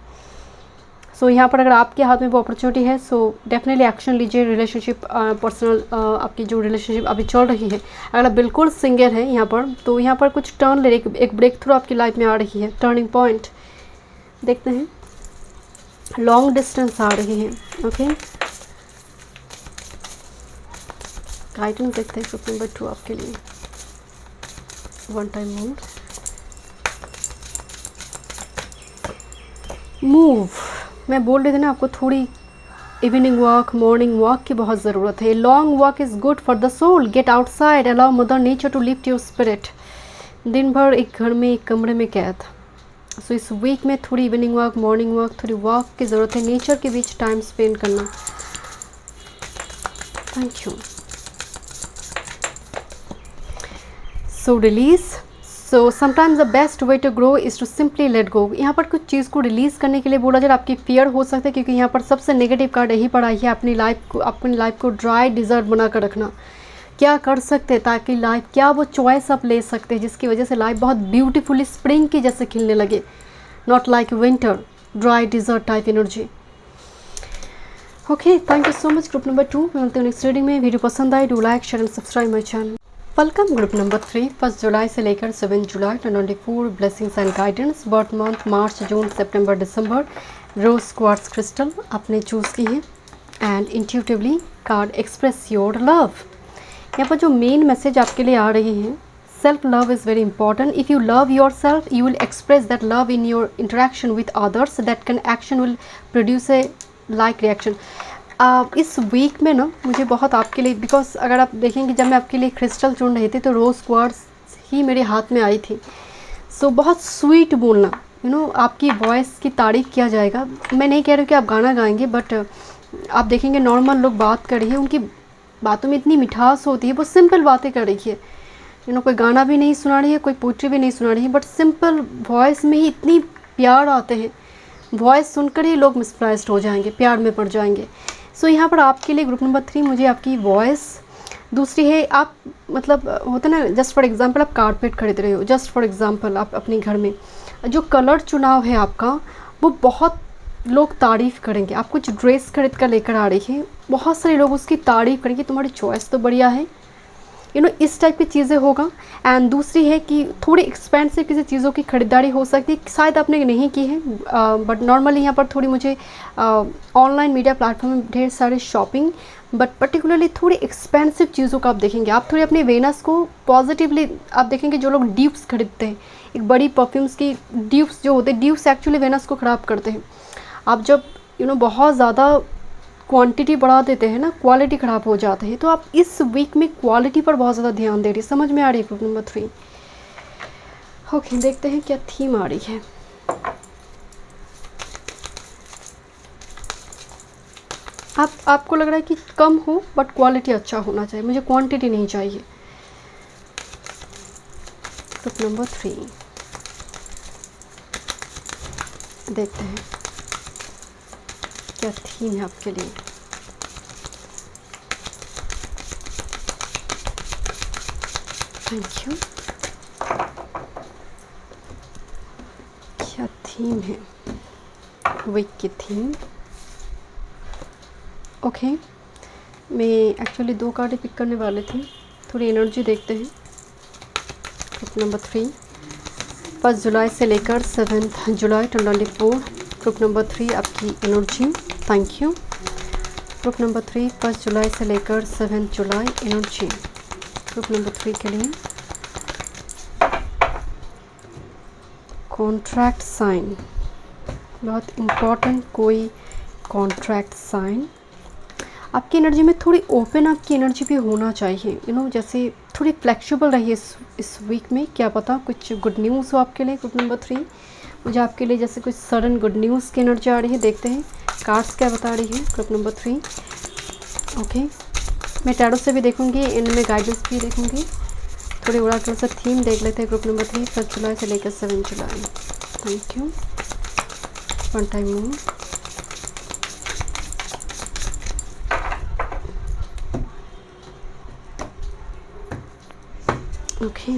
सो यहाँ पर अगर आपके हाथ में वो अपॉर्चुनिटी है, सो डेफिनेटली एक्शन लीजिए। रिलेशनशिप, पर्सनल, आपकी जो रिलेशनशिप अभी चल रही है, अगर आप बिल्कुल सिंगल है यहाँ पर, तो यहाँ पर कुछ टर्न ले रही, एक ब्रेक थ्रू आपकी लाइफ में आ रही है, टर्निंग पॉइंट देखते हैं। लॉन्ग डिस्टेंस आ रही है, ओके। गाइडेंस देखते हैं ग्रुप नंबर 2 आपके लिए। वन टाइम मूव, मैं बोल रही थी ना आपको थोड़ी इवनिंग वॉक, मॉर्निंग वॉक की बहुत ज़रूरत है। Long walk is good for the soul, get outside, allow mother nature to lift your spirit. दिन भर एक घर में, एक कमरे में कैद, सो इस वीक में थोड़ी इवनिंग वॉक, मॉर्निंग वॉक, थोड़ी वॉक की ज़रूरत है, नेचर के बीच टाइम स्पेंड करना। Thank you. So release, so sometimes the best way to grow is to simply let go. यहाँ पर कुछ चीज़ को रिलीज़ करने के लिए बोला जाए, आपकी फियर हो सकता है, क्योंकि यहाँ पर सबसे नेगेटिव कार्ड यही पड़ा है, अपनी लाइफ को ड्राई डिजर्ट बना कर रखना। क्या कर सकते हैं ताकि लाइफ, क्या वो चॉइस आप ले सकते हैं जिसकी वजह से लाइफ बहुत ब्यूटीफुली स्प्रिंग की जैसे खिलने लगे, not like winter, dry desert type energy. Okay, thank you so much group number 2। मिलते हैं नेक्स्ट रीडिंग में। वीडियो पसंद आए, do like, share and subscribe my channel. Welcome group number 3, 1 जुलाई से लेकर 7 जुलाई 2024, blessings and guidance. Birth month March, June, September, December. Rose quartz crystal आपने चूज़ की है and intuitively card express your love. यहाँ पर जो मेन मैसेज आपके लिए आ रही है, self love is very important. If you love your self, you will express that love in your interaction with others, that can action will produce a like reaction. इस week में ना मुझे बहुत आपके लिए, बिकॉज अगर आप देखेंगे जब मैं आपके लिए क्रिस्टल चुन रही थी तो रोज़ क्वार्ट्ज ही मेरे हाथ में आई थी। सो बहुत स्वीट बोलना, आपकी वॉइस की तारीफ़ किया जाएगा। मैं नहीं कह रही कि आप गाना गाएंगे, बट आप देखेंगे नॉर्मल लोग बात कर रही है, उनकी बातों में इतनी मिठास होती है, वो सिंपल बातें कर रही है, कोई गाना भी नहीं सुना रही है, कोई पोइट्री भी नहीं सुना रही है, बट सिंपल वॉइस में ही इतनी प्यार आते हैं, वॉइस सुनकर ही लोग मिसप्राइज्ड हो जाएंगे, प्यार में पड़ जाएंगे। सो यहाँ पर आपके लिए ग्रुप नंबर 3 मुझे आपकी वॉइस। दूसरी है, आप मतलब होता ना, जस्ट फॉर एग्जांपल आप कारपेट खरीद रहे हो, जस्ट फॉर एग्जांपल आप अपने घर में जो कलर चुनाव है आपका, वो बहुत लोग तारीफ़ करेंगे। आप कुछ ड्रेस खरीद कर लेकर आ रही है, बहुत सारे लोग उसकी तारीफ़ करेंगे, तुम्हारी चॉइस तो बढ़िया है, इस टाइप की चीज़ें होगा। एंड दूसरी है कि थोड़ी एक्सपेंसिव किसी चीज़ों की खरीदारी हो सकती है, शायद आपने नहीं की है, बट नॉर्मली यहाँ पर थोड़ी मुझे ऑनलाइन मीडिया प्लेटफॉर्म में ढेर सारे शॉपिंग, बट पर्टिकुलरली थोड़ी एक्सपेंसिव चीज़ों का आप देखेंगे। आप थोड़ी अपने वेनस को पॉजिटिवली आप देखेंगे, जो लोग ड्यूब्स खरीदते हैं, एक बड़ी परफ्यूम्स की ड्यूब्स जो होते हैं, ड्यूब्स एक्चुअली वेनस को ख़राब करते हैं। आप जब बहुत ज़्यादा क्वांटिटी बढ़ा देते हैं ना, क्वालिटी ख़राब हो जाते हैं। तो आप इस वीक में क्वालिटी पर बहुत ज़्यादा ध्यान दे रही है, समझ में आ रही है ग्रुप नंबर 3। ओके, देखते हैं क्या थीम आ रही है। आपको लग रहा है कि कम हो बट क्वालिटी अच्छा होना चाहिए, मुझे क्वांटिटी नहीं चाहिए। ग्रुप नंबर 3 देखते हैं क्या थीम है आपके लिए। Thank you. क्या थीम है वीक की थीम? ओके, मैं एक्चुअली 2 कार्ड पिक करने वाले थे, थोड़ी एनर्जी देखते हैं। ग्रुप नंबर 3 1 जुलाई से लेकर 7 जुलाई 2024। ग्रुप नंबर 3 आपकी energy. Thank you. Group number 3 1 जुलाई से लेकर 7 जुलाई एनर्जी। ग्रुप नंबर 3 के लिए कॉन्ट्रैक्ट साइन, बहुत इम्पॉर्टेंट कोई कॉन्ट्रैक्ट साइन। आपकी एनर्जी में थोड़ी ओपन आपकी एनर्जी भी होना चाहिए, जैसे थोड़ी फ्लेक्सिबल रहिए इस वीक में। क्या पता कुछ गुड न्यूज़ हो आपके लिए। ग्रुप नंबर 3 मुझे आपके लिए जैसे कुछ सडन गुड न्यूज़ की एनर्जी आ रही है। देखते हैं कार्ड्स क्या बता रही है ग्रुप नंबर 3। ओके, मैं टैरो से भी देखूंगी, इनमें गाइडेंस भी देखूंगी। थोड़ी ओराकल से थीम देख लेते हैं ग्रुप नंबर 3 1 जुलाई से लेकर 7 जुलाई। Thank you. One time more. Okay,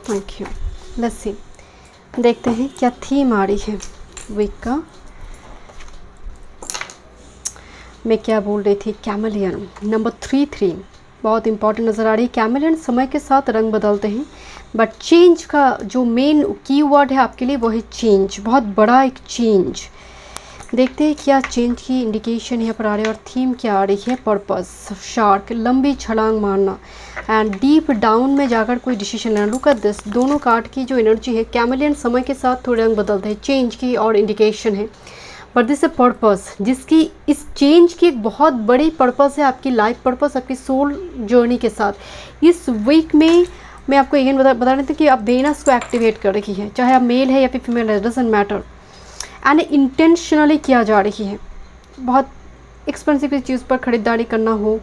thank you. Let's see, देखते हैं क्या थीम आ रही है वीक का। मैं क्या बोल रही थी, कैमलियन नंबर 3 बहुत इंपॉर्टेंट नज़र आ रही है। कैमलियन समय के साथ रंग बदलते हैं, बट चेंज का जो मेन कीवर्ड है आपके लिए वो है चेंज, बहुत बड़ा एक चेंज। देखते हैं क्या चेंज की इंडिकेशन यहाँ पर आ रही है। और थीम क्या आ रही है, पर्पस, शार्क, लंबी छलांग मारना एंड डीप डाउन में जाकर कोई डिसीजन लेना। लुक एट दिस, दोनों कार्ड की जो एनर्जी है, कैमलियन समय के साथ थोड़े रंग बदलते हैं, चेंज की और इंडिकेशन है। बट दिस ए पर्पस, जिसकी इस चेंज की एक बहुत बड़ी पर्पस है, आपकी लाइफ पर्पस, आपकी सोल जर्नी के साथ। इस वीक में मैं आपको अगेन बता रही थी कि आप वेनस को एक्टिवेट कर रही है, चाहे आप मेल है या फिर फीमेल है, डजंट मैटर। एंड इंटेंशनली किया जा रही है। बहुत एक्सपेंसिव किसी चीज़ पर ख़रीदारी करना हो,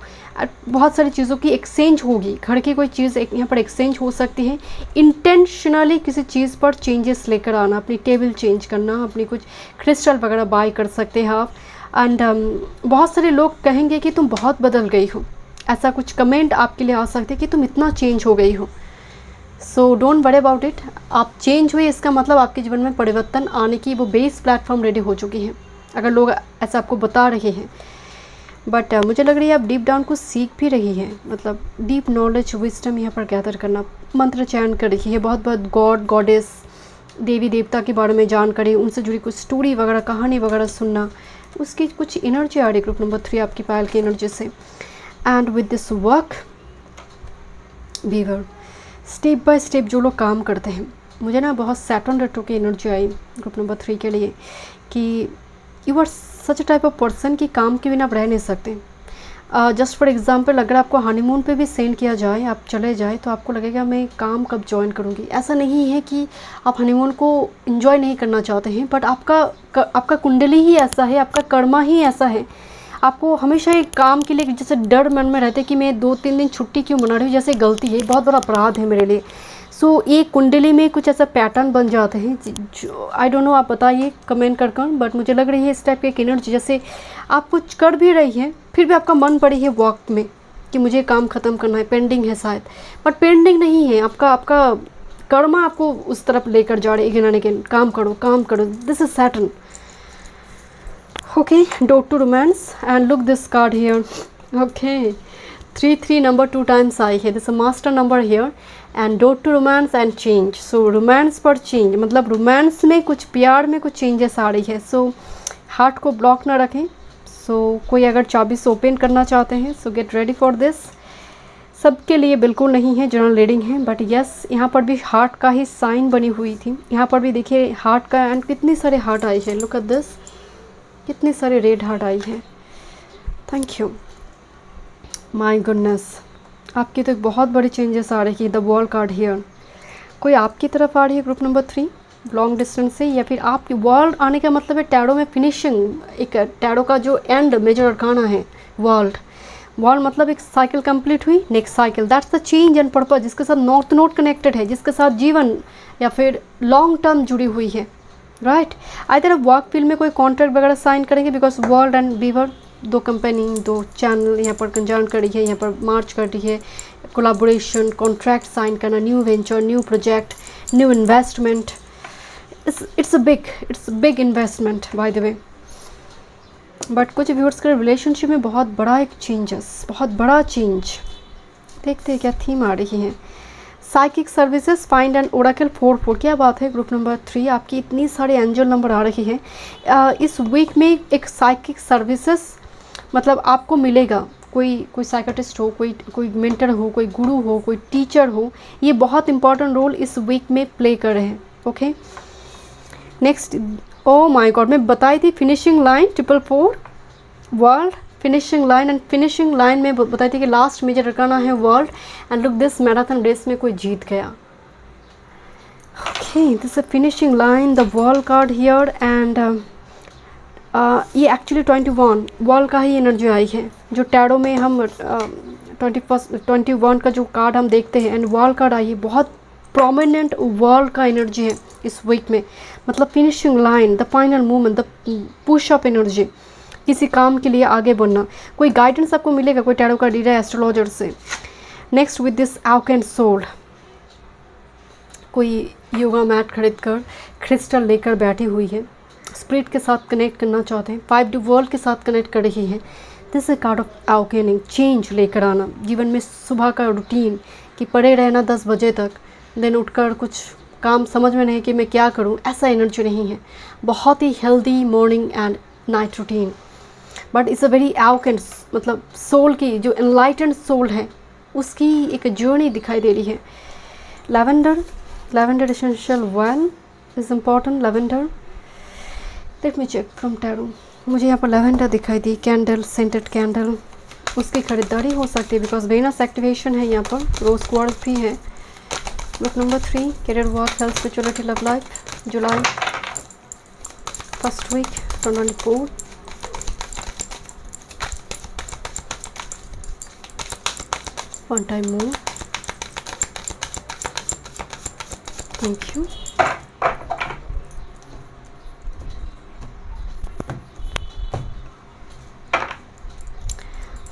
बहुत सारी चीज़ों की एक्सचेंज होगी, घर की कोई चीज़ यहाँ पर एक्सचेंज हो सकती है। इंटेंशनली किसी चीज़ पर चेंजेस लेकर आना, अपनी टेबल चेंज करना, अपनी कुछ क्रिस्टल वगैरह बाय कर सकते हैं आप। एंड बहुत सारे लोग कहेंगे कि तुम बहुत बदल गई हो, ऐसा कुछ कमेंट आपके लिए आ सकते हैं कि तुम इतना चेंज हो गई हो। So don't worry about it. आप चेंज हुए, इसका मतलब आपके जीवन में परिवर्तन आने की वो बेस प्लेटफॉर्म रेडी हो चुकी है, अगर लोग ऐसा आपको बता रहे हैं। बट मुझे लग रही है आप डीप डाउन कुछ सीख भी रही है, मतलब डीप नॉलेज, विजडम यहाँ पर गैदर करना, मंत्र चयन कर रही है। बहुत बहुत गॉड, गॉडेस, देवी देवता के बारे में जानकारी, उनसे जुड़ी कुछ स्टोरी वगैरह, कहानी वगैरह सुनना, उसकी कुछ एनर्जी आ रही है ग्रुप नंबर 3 आपकी पायल की एनर्जी से। And with this work weaver, step by step जो लोग काम करते हैं, मुझे ना बहुत सैटर्न रेट्रो की एनर्जी आई ग्रुप नंबर 3 के लिए कि you are such type of person कि काम के बिना आप रह नहीं सकते। जस्ट फॉर एग्जांपल, अगर आपको हनीमून पे भी सेंड किया जाए, आप चले जाए, तो आपको लगेगा मैं काम कब ज्वाइन करूँगी। ऐसा नहीं है कि आप हनीमून को इन्जॉय नहीं करना चाहते हैं, बट आपका कुंडली ही ऐसा है, आपका कर्मा ही ऐसा है। आपको हमेशा एक काम के लिए जैसे डर मन में रहता है कि मैं 2-3 दिन छुट्टी क्यों मना रही हूँ, जैसे गलती है, बहुत बड़ा अपराध है मेरे लिए। सो ये कुंडली में कुछ ऐसा पैटर्न बन जाते हैं जो आई डोंट नो, आप बताइए कमेंट कर, बट मुझे लग रही है इस टाइप की एक एनर्जी, जैसे आप कुछ कर भी रही हैं फिर भी आपका मन पड़ी है वक्त में कि मुझे काम ख़त्म करना है, पेंडिंग है शायद, बट पेंडिंग नहीं है, आपका कर्मा आपको उस तरफ लेकर जा रहे हैं अगेन, काम करो। This is Saturn. Okay, door to romance, and look this card here. Okay, 3 number 2 times आई है, this is a master number here, and door to romance and change. So romance पर change, मतलब romance में कुछ, प्यार में कुछ changes आ रही है। सो हार्ट को ब्लॉक ना रखें। सो कोई अगर चाबी से ओपन करना चाहते हैं, सो गेट रेडी फॉर दिस। सबके लिए बिल्कुल नहीं है, जनरल रीडिंग है, बट यस यहाँ पर भी हार्ट का ही साइन बनी हुई थी। यहाँ पर भी देखिए हार्ट का, एंड कितनी सारे हार्ट आई है, लुक एट दिस, कितने सारे रेड हार्ट आई हैं। Thank you, my goodness. आपकी तो एक बहुत बड़ी चेंजेस आ रही है। द वॉल कार्ड हियर, कोई आपकी तरफ आ रही है ग्रुप नंबर 3 लॉन्ग डिस्टेंस से, या फिर आपकी वर्ल्ड आने का मतलब है टैरो में फिनिशिंग, एक टैरो का जो एंड मेजर अरकाना है वर्ल्ड। वर्ल्ड मतलब एक साइकिल कंप्लीट हुई, next cycle, that's the change and purpose, जिसके साथ नॉर्थ नोड कनेक्टेड है, जिसके साथ जीवन या फिर लॉन्ग टर्म जुड़ी हुई है, राइट। आइदर आप वर्क फील्ड में कोई कॉन्ट्रैक्ट वगैरह साइन करेंगे, बिकॉज वर्ल्ड एंड बीवर दो कंपनी, दो चैनल यहाँ पर कंजर्न कर रही है, यहाँ पर मार्च कर रही है, कोलाबोरेशन, कॉन्ट्रैक्ट साइन करना, new venture, new project, new investment. It's a big investment by the way. But कुछ व्यूअर्स के रिलेशनशिप में बहुत बड़ा एक चेंजेस, बहुत बड़ा चेंज। देखते हैं क्या थीम आ रही है। Psychic services, find and Oracle 4 क्या बात है ग्रुप नंबर 3, आपकी इतनी सारी एंजल नंबर आ रही है। इस वीक में एक साइकिक सर्विसेज मतलब आपको मिलेगा, कोई साइकेट्रिस्ट हो, कोई मेंटर हो, कोई गुरु हो, कोई टीचर हो, ये बहुत इंपॉर्टेंट रोल इस वीक में प्ले कर रहे हैं। Okay, next, oh my god, मैं बताई थी finishing line 444 world, finishing line, and finishing line में बताई थी कि लास्ट मेजर रखना है world, and look this marathon race में कोई जीत गया। Okay, this a finishing line, the world card here, and ये एक्चुअली 21 वर्ल्ड का ही एनर्जी आई है, जो टैरो में हम 21 का जो कार्ड हम देखते हैं, एंड वर्ल्ड कार्ड आई है, बहुत प्रोमिनेंट वर्ल्ड का एनर्जी है इस वीक में। मतलब finishing line, the final movement, the push up energy, किसी काम के लिए आगे बढ़ना, कोई गाइडेंस आपको मिलेगा, कोई टैरो का रीडर, एस्ट्रोलॉजर से। नेक्स्ट, विद दिस आउकेंड सोल, कोई योगा मैट खरीद कर क्रिस्टल लेकर बैठी हुई है, स्पिरिट के साथ कनेक्ट करना चाहते हैं, 5D वर्ल्ड के साथ कनेक्ट कर रही है। This is called of awakening, change लेकर आना जीवन में, सुबह का रूटीन कि पड़े रहना 10 बजे तक, देन उठकर कुछ काम समझ में नहीं कि मैं क्या करूं, ऐसा एनर्जी नहीं है। बहुत ही healthy morning and night routine, but it's a very awaken, मतलब सोल की जो एनलाइटेंड सोल है उसकी एक जर्नी दिखाई दे रही है। Lavender essential oil is important, lavender. Let me check from tarot, मुझे यहाँ पर लैवेंडर दिखाई दी, कैंडल, सेंटेड कैंडल, उसकी खरीदारी हो सकती है बिकॉज वेनस एक्टिवेशन है यहाँ पर, रोज क्वार्ट्ज भी है। Group number 3, career, work, health, spirituality, love life, July first week 2024। One time more. Thank you.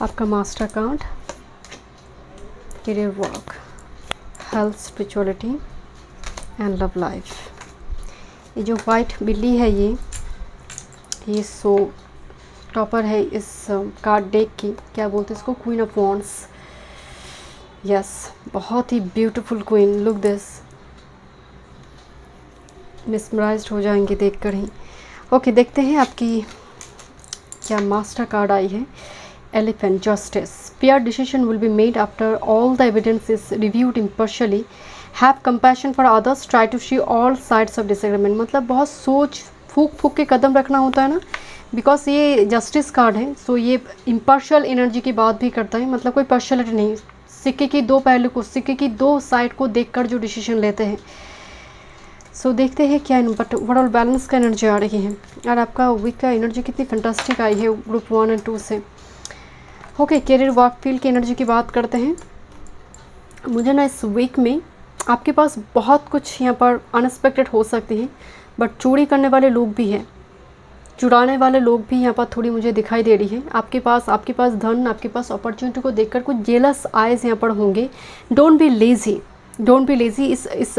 आपका master card, career, work, health, spirituality and love life. ये जो वाइट बिल्ली है ये सो टॉपर है इस कार्ड डेक की, क्या बोलते हैं इसको, क्वीन ऑफ वॉन्ड्स। यस, बहुत ही ब्यूटीफुल क्वीन, लुक दिस, मिसमराइज्ड हो जाएंगे देखकर ही। ओके, देखते हैं आपकी क्या मास्टर कार्ड आई है। Elephant, justice, fair decision will be made after all the evidence is reviewed impartially, have compassion for others, try to see all sides of disagreement. मतलब बहुत सोच फूक के कदम रखना होता है ना, बिकॉज ये जस्टिस कार्ड है, सो ये इम्पार्शियल एनर्जी की बात भी करता है, मतलब कोई पार्शियलिटी नहीं, सिक्के की दो पहलू को, सिक्के की दो साइड को देखकर जो डिसीजन लेते हैं। सो देखते हैं क्या बट ओवरऑल बैलेंस का एनर्जी आ रही है, और आपका वीक का एनर्जी कितनी फैंटास्टिक आई है ग्रुप 1 और 2 से। ओके, करियर, वर्क फील्ड की एनर्जी की बात करते हैं। मुझे ना इस वीक में आपके पास बहुत कुछ यहाँ पर अनएक्सपेक्टेड हो सकती है, बट चोरी करने वाले लोग भी हैं, चुराने वाले लोग भी यहाँ पर थोड़ी मुझे दिखाई दे रही है। आपके पास धन, आपके पास अपॉर्चुनिटी को देखकर कुछ जेलस आइज यहाँ पर होंगे। Don't be lazy, don't be lazy. इस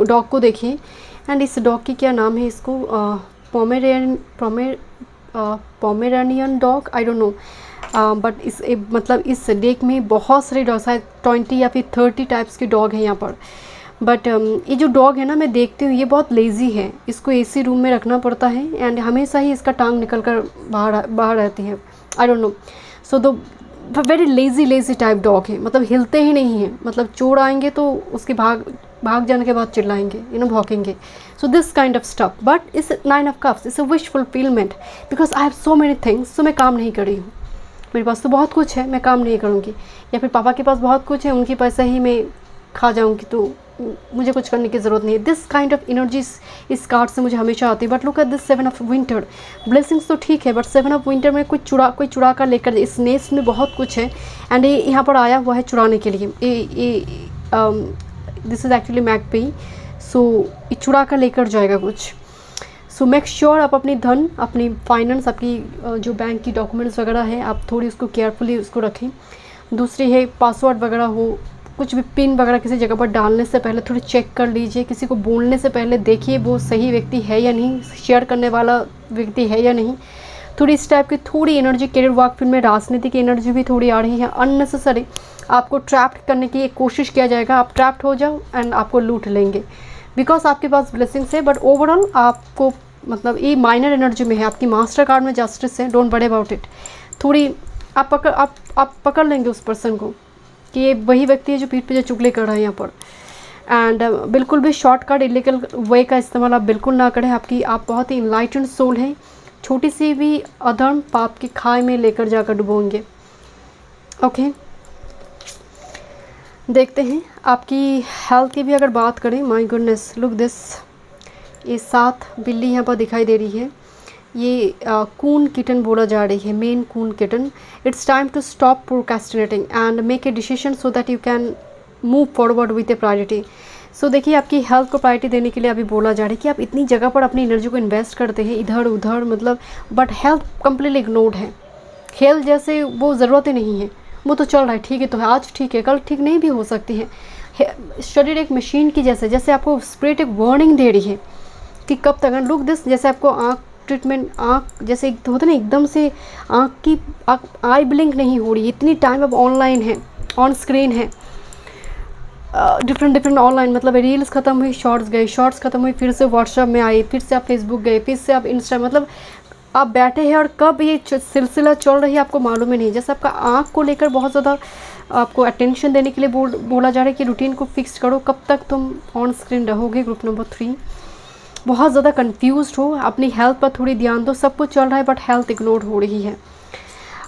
डॉग को देखिए, एंड इस डॉग की क्या नाम है, इसको Pomeranian dog, I don't know, but मतलब इस डेक में बहुत सारे डॉग, शायद 20 या फिर 30 टाइप्स के डॉग हैं यहाँ पर। बट ये जो डॉग है ना, मैं देखती हूँ ये बहुत लेज़ी है, इसको एसी रूम में रखना पड़ता है, एंड हमेशा ही इसका टांग निकल कर बाहर रहती है, आई don't no. So the very lazy type dog है, मतलब हिलते ही नहीं है, मतलब चोर आएंगे तो उसके भाग जाने के बाद चिल्लाएंगे, भौंकेंगे। So this kind of stuff, but इस 9 of cups is a wish fulfilment, because I have so many things, so मैं काम नहीं कर रही हूँ। मेरे पास तो बहुत कुछ है, मैं काम नहीं करूँगी, या फिर पापा के पास बहुत कुछ है, उनके पैसे ही मैं खा जाऊँगी, तो मुझे कुछ करने की ज़रूरत नहीं है। दिस काइंड ऑफ एनर्जीज इस कार्ड से मुझे हमेशा आती है। But look at this 7 of winter, blessings तो ठीक है, बट 7 ऑफ विंटर में कोई चुरा कर लेकर, इस नेस में बहुत कुछ है एंड ये यहाँ पर आया हुआ है चुराने के लिए। दिस इज़ एक्चुअली मैकपी, सो ये चुरा कर लेकर जाएगा कुछ। सो मेक श्योर आप अपनी धन, अपनी फाइनेंस, आपकी जो बैंक की डॉक्यूमेंट्स वगैरह है, आप थोड़ी उसको केयरफुली उसको रखें। दूसरी है पासवर्ड वगैरह हो, कुछ भी पिन वगैरह किसी जगह पर डालने से पहले थोड़ी चेक कर लीजिए। किसी को बोलने से पहले देखिए वो सही व्यक्ति है या नहीं, शेयर करने वाला व्यक्ति है या नहीं। थोड़ी इस टाइप की थोड़ी एनर्जी करियर वर्क फील्ड में, राजनीति की एनर्जी भी थोड़ी आ रही है। अननेसेसरी आपको ट्रैप्ड करने की कोशिश किया जाएगा, आप ट्रैप्ड हो जाओ एंड आपको लूट लेंगे, बिकॉज आपके पास ब्लेसिंग्स है। बट ओवरऑल आपको मतलब ये माइनर एनर्जी में है, आपकी मास्टर कार्ड में जस्टिस है, डोंट वरी अबाउट इट। थोड़ी आप पकड़ लेंगे उस पर्सन को कि ये वही व्यक्ति है जो पीठ पे जो चुगली कर रहा है यहाँ पर। एंड बिल्कुल भी शॉर्टकट इलीगल वे का इस्तेमाल आप बिल्कुल ना करें। आप बहुत ही इनलाइटेंड सोल हैं, छोटी सी भी अधर्म पाप की खाई में लेकर जाकर डुबोएंगे। ओके, देखते हैं आपकी हेल्थ की भी अगर बात करें। माय गुडनेस, लुक दिस, ये 7 बिल्ली यहाँ पर दिखाई दे रही है। ये कून किटन बोला जा रही है, Maine coon kitten. It's time to stop procrastinating and make a decision so that you can move forward with a priority. So देखिए, आपकी हेल्थ को प्रायोरिटी देने के लिए अभी बोला जा रहा है कि आप इतनी जगह पर अपनी एनर्जी को इन्वेस्ट करते हैं इधर उधर, मतलब बट हेल्थ कम्प्लीटली इग्नोर्ड है। हेल्थ जैसे वो ज़रूरत ही नहीं है, वो तो चल रहा है, ठीक है तो आज ठीक है, कल ठीक नहीं भी हो सकती है। शरीर एक मशीन की जैसे आपको स्पिरिट एक वार्निंग दे रही है कि कब तक। लुक दिस, जैसे आपको आँख ट्रीटमेंट, आँख जैसे एक होता है ना, एकदम से आँख की आई ब्लिंक नहीं हो रही, इतनी टाइम अब ऑनलाइन है, ऑन स्क्रीन है, डिफरेंट ऑनलाइन, मतलब रील्स ख़त्म हुई, शॉर्ट्स गए, शॉर्ट्स ख़त्म हुई, फिर से व्हाट्सएप में आई, फिर से आप फेसबुक गए, फिर से आप इंस्टा, मतलब आप बैठे हैं और कब ये सिलसिला चल रही है आपको मालूम ही नहीं। जैसे आपका आँख को लेकर बहुत ज़्यादा आपको अटेंशन देने के लिए बोला जा रहा है कि रूटीन को फिक्स करो, कब तक तुम ऑन स्क्रीन रहोगे। ग्रुप नंबर 3, बहुत ज़्यादा कंफ्यूज्ड हो, अपनी हेल्थ पर थोड़ी ध्यान दो। सब कुछ चल रहा है बट हेल्थ इग्नोर हो रही है।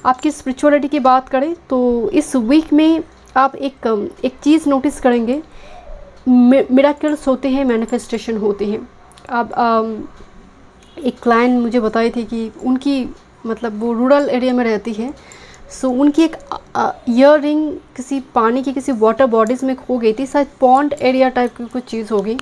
आपकी स्पिरिचुअलिटी की बात करें तो इस वीक में आप एक चीज़ नोटिस करेंगे, मिरेकल्स होते हैं, मैनिफेस्टेशन होते हैं। अब एक क्लाइंट मुझे बताई थी कि उनकी मतलब वो रूरल एरिया में रहती है, सो उनकी एक ईयर रिंग किसी पानी की किसी वाटर बॉडीज़ में खो गई थी, शायद पॉन्ड एरिया टाइप की कुछ चीज़ होगी,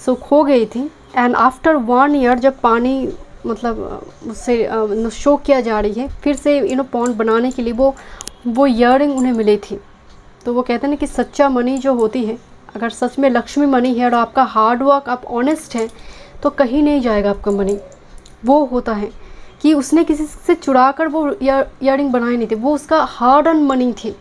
सो खो गई थी। एंड आफ्टर 1 ईयर जब पानी मतलब उससे शो किया जा रही है, फिर से पॉन्ड बनाने के लिए वो ईयर रिंग उन्हें मिली थी। तो वो कहते हैं ना कि सच्चा मनी जो होती है, अगर सच में लक्ष्मी मनी है और आपका हार्ड वर्क, आप ऑनेस्ट हैं, तो कहीं नहीं जाएगा आपका मनी। वो होता है कि उसने किसी से चुरा कर वो ईयरिंग बनाई नहीं थी, वो उसका हार्ड अर्न मनी थी।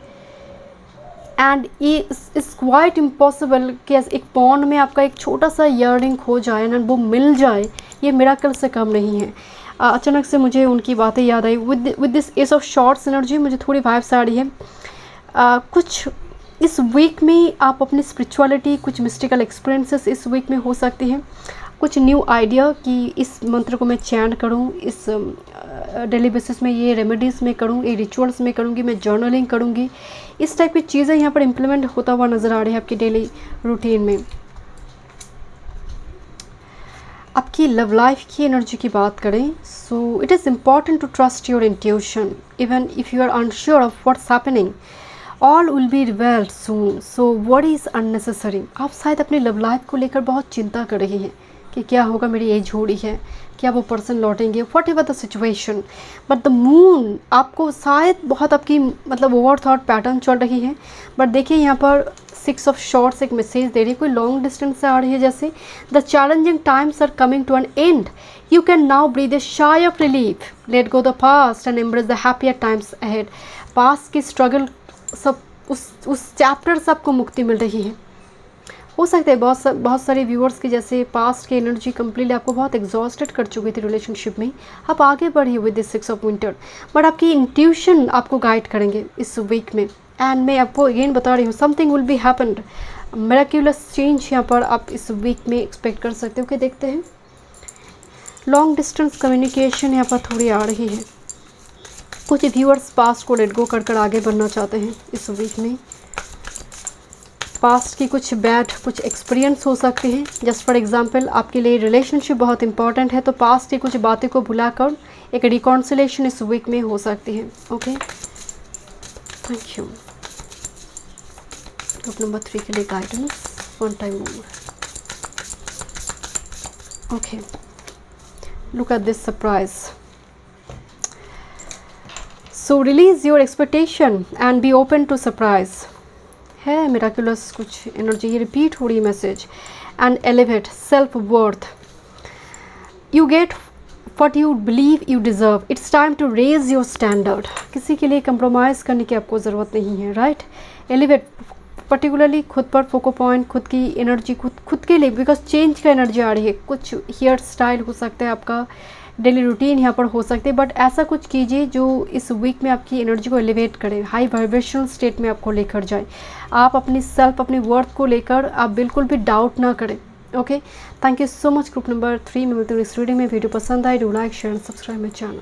एंड ये इज़ क्वाइट इम्पॉसिबल कि एक पॉन्ड में आपका एक छोटा सा ईयरिंग खो जाए एंड वो मिल जाए, ये मिरेकल से कम नहीं है। अचानक से मुझे उनकी बातें याद आई। With this ace of swords energy मुझे थोड़ी वाइब्स आ रही है। कुछ इस वीक में आप अपनी स्पिरिचुअलिटी, कुछ मिस्टिकल एक्सपीरियंसेस इस वीक में हो सकती हैं। कुछ न्यू आइडिया कि इस मंत्र को मैं चैंट करूं, इस डेली बेसिस में ये रेमेडीज़ में करूं, ये रिचुअल्स में करूंगी, मैं जर्नलिंग करूंगी, इस टाइप की चीज़ें यहाँ पर इम्प्लीमेंट होता हुआ नज़र आ रही है आपकी डेली रूटीन में। आपकी लव लाइफ की एनर्जी की बात करें, so it is important to trust your intuition even if you are unsure of what's happening, all will be well soon, so what is unnecessary. आप शायद अपनी लव लाइफ को लेकर बहुत चिंता कर रही हैं कि क्या होगा, मेरी एज हो रही है, क्या वो पर्सन लौटेंगे, what ever the situation. But the moon आपको शायद बहुत आपकी मतलब ओवर थॉट पैटर्न चल रही है। बट देखिए यहाँ पर 6 ऑफ शॉर्ट्स एक मैसेज दे रही है, कोई लॉन्ग डिस्टेंस से आ रही है जैसे। The challenging times are coming to an end, you can now breathe a sigh of relief, let go the past and embrace the happier times ahead. Past की स्ट्रगल सब उस चैप्टर से आपको मुक्ति मिल रही है। हो सकता है बहुत सारे व्यूअर्स की जैसे पास्ट की एनर्जी कम्प्लीटली आपको बहुत एग्जॉस्टेड कर चुकी थी रिलेशनशिप में, आप आगे बढ़िए with this 6 of winter. But आपकी इंट्यूशन आपको गाइड करेंगे इस वीक में। एंड मैं आपको अगेन बता रही हूँ, something will be happened, miraculous change यहाँ पर आप इस वीक में एक्सपेक्ट कर सकते हो। कि देखते हैं, लॉन्ग डिस्टेंस कम्युनिकेशन यहाँ पर थोड़ी आ रही है। कुछ व्यूअर्स पास्ट को लेट गो कर कर आगे बढ़ना चाहते हैं इस वीक में। पास्ट की कुछ बैड कुछ एक्सपीरियंस हो सकते हैं। जस्ट फॉर एग्जांपल आपके लिए रिलेशनशिप बहुत इंपॉर्टेंट है, तो पास्ट की कुछ बातें को भुलाकर एक रिकॉन्सिलेशन इस वीक में हो सकती है। Okay, thank you. Group number 3 के लिए guidance one time more. Okay, look at this surprise. So release your expectation and be open to surprise है। मिराकुलस कुछ एनर्जी ये रिपीट हो रही है message. And elevate self worth, you get what you believe you deserve, it's time to raise your standard. किसी के लिए compromise करने की आपको ज़रूरत नहीं है, राइट। एलिवेट पर्टिकुलरली खुद पर फोको पॉइंट, खुद की एनर्जी खुद के लिए, बिकॉज चेंज का एनर्जी आ रही है। कुछ हेयर स्टाइल हो सकता है, आपका डेली रूटीन यहाँ पर हो सकते हैं, बट ऐसा कुछ कीजिए जो इस वीक में आपकी एनर्जी को एलिवेट करे, हाई वाइब्रेशनल स्टेट में आपको लेकर जाए। आप अपनी सेल्फ अपनी वर्थ को लेकर आप बिल्कुल भी डाउट ना करें। Okay, thank you so much. Group number 3 में मिलते हैं इस वीडियो में। वीडियो पसंद आए do like share and subscribe my channel.